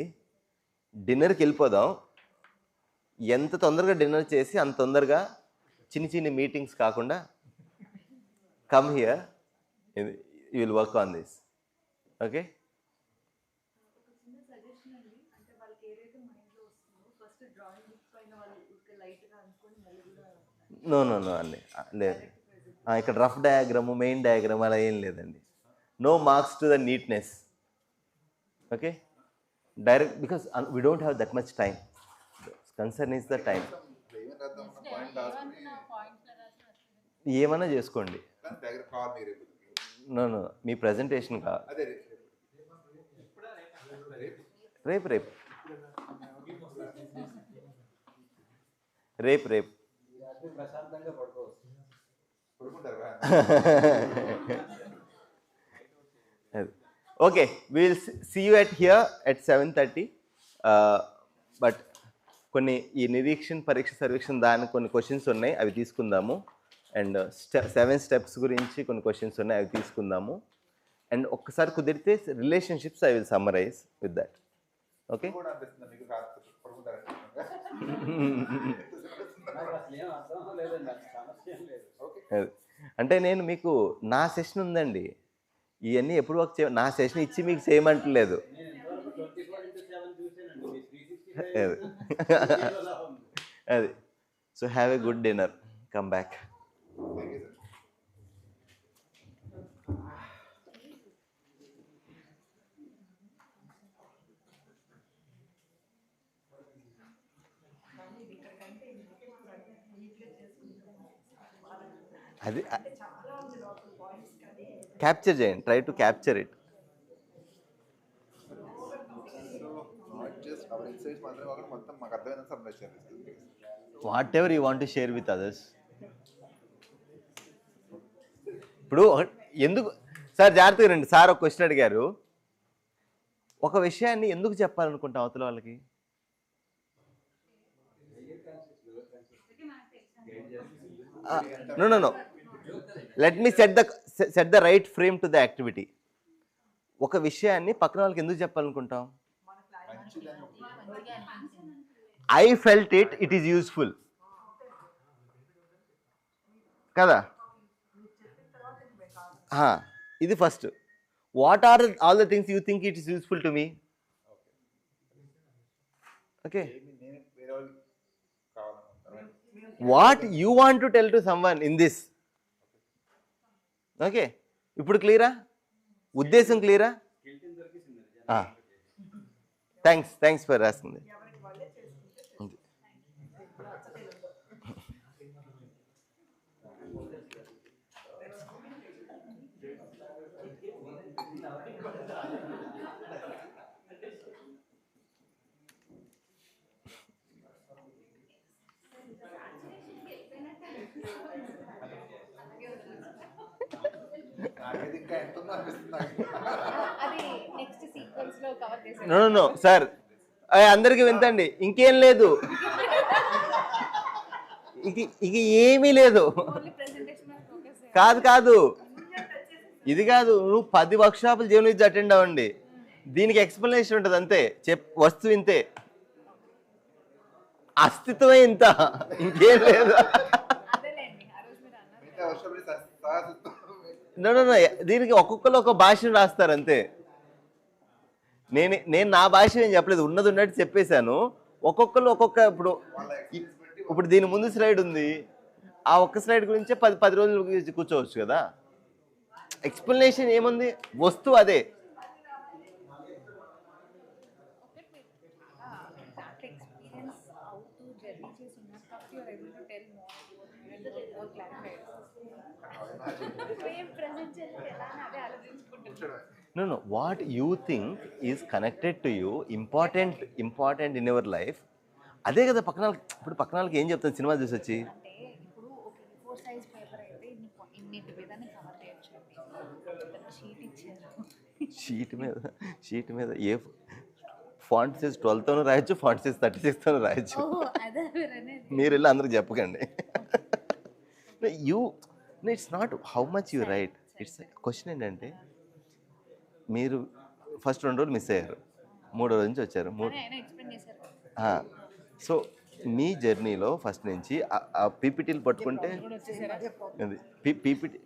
డిన్నర్కి వెళ్ళిపోదాం. ఎంత తొందరగా డిన్నర్ చేసి అంత తొందరగా చిన్ని మీటింగ్స్ కాకుండా come here, you will work on this. Okay, no అండి, లేదు. ఇక్కడ రఫ్ డయాగ్రాము, మెయిన్ డయాగ్రామ్ అలా ఏం లేదండి. No marks to the neatness. Okay, direct, because we don't have that much time. Concern is the time. ఏమన్నా చేసుకోండి. No మీ presentation కాదు. రేపు okay, we will see you at here at 7:30. But కొన్ని ఈ నిరీక్షణ పరీక్ష సర్వేక్షణ దానికి కొన్ని క్వశ్చన్స్ ఉన్నాయి, అవి తీసుకుందాము. అండ్ 7 స్టెప్స్ గురించి కొన్ని క్వశ్చన్స్ ఉన్నాయి, అవి తీసుకుందాము. అండ్ ఒక్కసారి కుదిరితే relationships I will summarise with that. Okay, అంటే నేను మీకు నా సెషన్ ఉందండి, ఇవన్నీ ఎప్పుడు వర్క్ నా సెషన్ ఇచ్చి మీకు చేయమంటలేదు. అది. So have a good dinner, come back. అది క్యాప్చర్ చేయండి, try to capture it. What ever you want to share with others. ఇప్పుడు ఎందుకు సార్, జాగ్రత్తగా రండి సార్, ఒక క్వశ్చన్ అడిగారు. ఒక విషయాన్ని ఎందుకు చెప్పాలనుకుంటాం అవతల వాళ్ళకి? No let me set the right frame to the activity. ఒక విషయాన్ని పక్కన వాళ్ళకి ఎందుకు చెప్పాలనుకుంటాం? I felt it is useful కదా. ఇది first. What are all the things you think it is useful to me? Okay, what you want to tell to someone in this. Okay, ఇప్పుడు క్లియరా? ఉద్దేశం క్లియరా? థ్యాంక్స్ ఫర్ రాసింది. అది next sequence లో cover చేసే నో సార్, అందరికీ వింతండి, ఇంకేం లేదు, ఇక ఏమీ లేదు. కాదు ఇది కాదు, నువ్వు 10 వర్క్షాపులు జీవన విద్య అటెండ్ అవ్వండి, దీనికి ఎక్స్ప్లెనేషన్ ఉంటుంది అంతే. వస్తువు ఇంతే, అస్తిత్వమే ఇంత, ఇంకేం లేదు. నో దీనికి ఒక్కొక్కరు ఒక భాషను రాస్తారు అంతే. నేను నా భాష ఏం చెప్పలేదు, ఉన్నది ఉన్నట్టు చెప్పేశాను. ఒక్కొక్కరు ఒక్కొక్క, ఇప్పుడు దీని ముందు స్లైడ్ ఉంది, ఆ ఒక్క స్లైడ్ గురించే 10 రోజులు కూర్చోవచ్చు కదా. ఎక్స్ప్లెనేషన్ ఏముంది, వస్తువు అదే. No, what you think is connected to you, important in your life, అదే కదా. ఇప్పుడు పక్కన వాళ్ళకి ఏం చెప్తాను సినిమా చూసి వచ్చి, అంటే ఇప్పుడు ఒక A4 సైజ్ పేపర్ అయితే ఇన్ని విధాన్ని కవర్ చేయొచ్చు. షీట్ మీద ఏ ఫాంట్ సైజ్ 12తోనూ రాయొచ్చు, ఫాంట్ సైజ్ 36తోనూ రాయొచ్చు. మీరు వెళ్ళి అందరికి చెప్పకండి. It's not how much you right, it's question ఏంటంటే, మీరు ఫస్ట్ 2 రోజులు మిస్ అయ్యారు, 3వ రోజు నుంచి వచ్చారు. సో మీ జర్నీలో ఫస్ట్ నుంచి ఆ పీపీటీలు పట్టుకుంటే పీపీటీ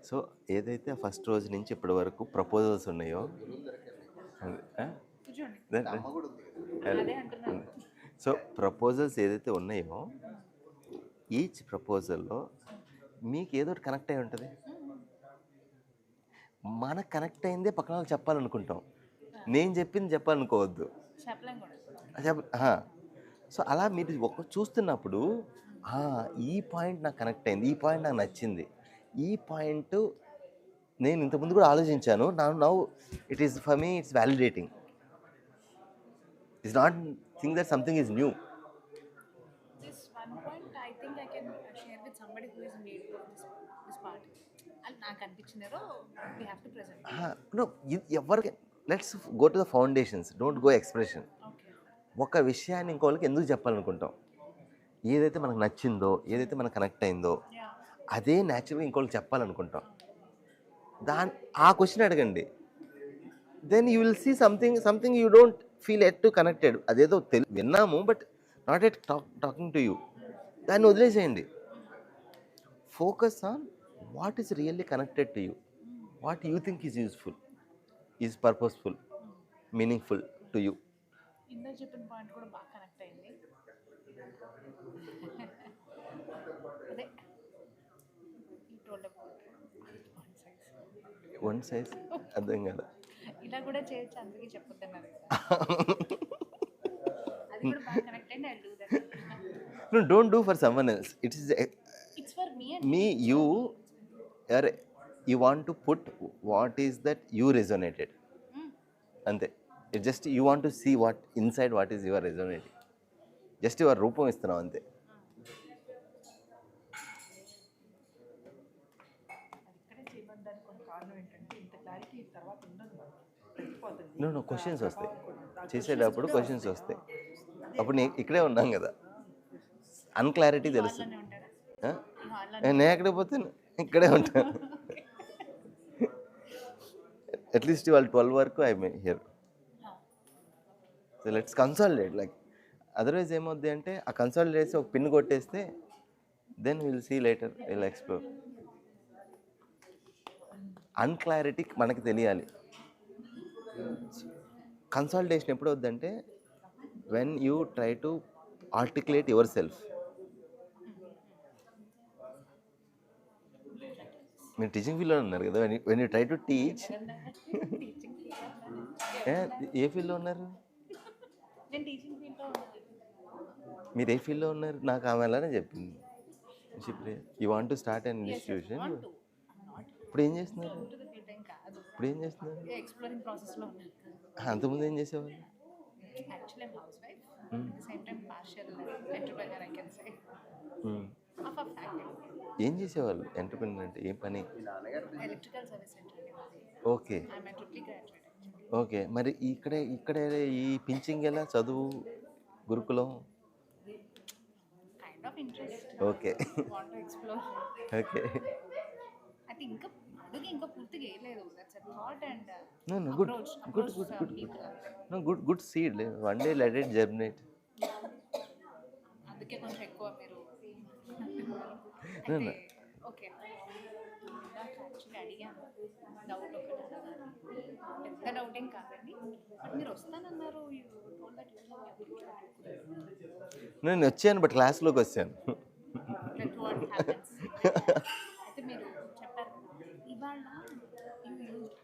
సో ఏదైతే ఫస్ట్ రోజు నుంచి ఇప్పటి వరకు ప్రపోజల్స్ ఉన్నాయో, సో ప్రపోజల్స్ ఏదైతే ఉన్నాయో, ఈచ్ ప్రపోజల్లో మీకు ఏదో ఒకటి కనెక్ట్ అయి ఉంటుంది. మనకు కనెక్ట్ అయిందే పక్కన వాళ్ళకి చెప్పాలనుకుంటాం, నేను చెప్పింది చెప్పాలనుకోవద్దు. సో అలా మీరు చూస్తున్నప్పుడు ఈ పాయింట్ నాకు కనెక్ట్ అయింది, ఈ పాయింట్ నాకు నచ్చింది, ఈ పాయింట్ నేను ఇంతకుముందు కూడా ఆలోచించాను, now it is for me, it's validating. It's not think that something is new. ఎవరికి let's go to the foundations, don't go expression. ఒక విషయాన్ని ఇంకోళ్ళకి ఎందుకు చెప్పాలనుకుంటాం, ఏదైతే మనకు నచ్చిందో, ఏదైతే మనకు కనెక్ట్ అయిందో, అదే న్యాచురల్గా ఇంకోళ్ళకి చెప్పాలనుకుంటాం. ఆ క్వశ్చన్ అడగండి, then you will see something you don't feel at to connected. అదేదో విన్నాము, but not at talking to you. దాన్ని వదిలేసేయండి. Focus on what is really connected to you, what you think is useful, is purposeful, meaningful to you. ఇందా చెప్పిన point కూడా బాగా connect అయింది. అదే వన్ సైజ్ అర్థం కదా. ఇలా కూడా చేయొచ్చు, అందుకే చెప్పొద్దన్నారు. అది కూడా బాగా కనెక్ట్ అయింది. I do that. No, don't do for someone else. It's for me and me. You want to put what is that you resonated. Ante. It's just you want to see what inside what is your resonating. Just your రూపం ఇస్తున్నావు అంతే. No, questions వస్తాయి, చేసేటప్పుడు questions వస్తాయి. అప్పుడు ఇక్కడే ఉన్నాం కదా, అన్క్లారిటీ తెలుస్తుంది. నేను ఎక్కడికి పోతే ఇక్కడే ఉంటాను. అట్లీస్ట్ వాళ్ళు 12 వరకు I may here. So let's consolidate. Like otherwise ఏమవుద్ది అంటే, ఆ కన్సాలిడేట్ చేసి ఒక పిన్ కొట్టేస్తే then will see later, will explore. Unclarity మనకి తెలియాలి. కన్సల్టేషన్ ఎప్పుడు వద్దంటే when you try to articulate yourself. మీరు టీచింగ్ ఫీల్డ్లో ఉన్నారు కదా, when you try to teach. Teaching ఏ ఫీల్డ్లో ఉన్నారు నేను టీచింగ్ ఫీల్డ్లో ఉన్నాను. మీరు? ఏ ఫీల్డ్లో ఉన్నారు? నాకు ఆమె అలానే చెప్పింది. You want to start an institution. Not ఇప్పుడు ఏం చేస్తున్నారు? టు ద ఫీల్డ్ ఏం కాదు, ఇప్పుడు ఏం చేస్తున్నారు? ఎక్స్ప్లోరింగ్ ప్రాసెస్లో ఉన్నాను. అంతకుముందు ఏం చేసేవాళ్ళు? Actually I'm housewife, same time partial entrepreneur I can say of of factory. ఏం చేసేవాళ్ళు? ఎంటర్ప్రెన్యూర్ అంటే ఏం పని? Electrical service centre. Okay I'm a triply graduate actually. Okay. మరి ఇక్కడే ఈ పించింగ్ ఎలా? చదువు గురుకులం? Kind of interest, okay want to explore. Okay. అయితే ఇంకా అడుగు ఇంకా పూర్తిగా వేయలేదు. That's a thought and No, no, good, good, good, good. No, good seed. One day let it germinate. అందుకే కొంచెం ఎక్కువ మీరు No, అయితే no. ఓకే. యాక్చువల్లీ అడిగాను డౌట్ ఒకటి అడగాలి. పెద్ద డౌట్ ఏం కాదండి, బట్ మీరు వస్తానన్నారు. You told that you will get నేను వచ్చాను, బట్ క్లాస్లోకి వచ్చాను. that what happens. అయితే మీరు చెప్పారు కదా, ఇవాళ you used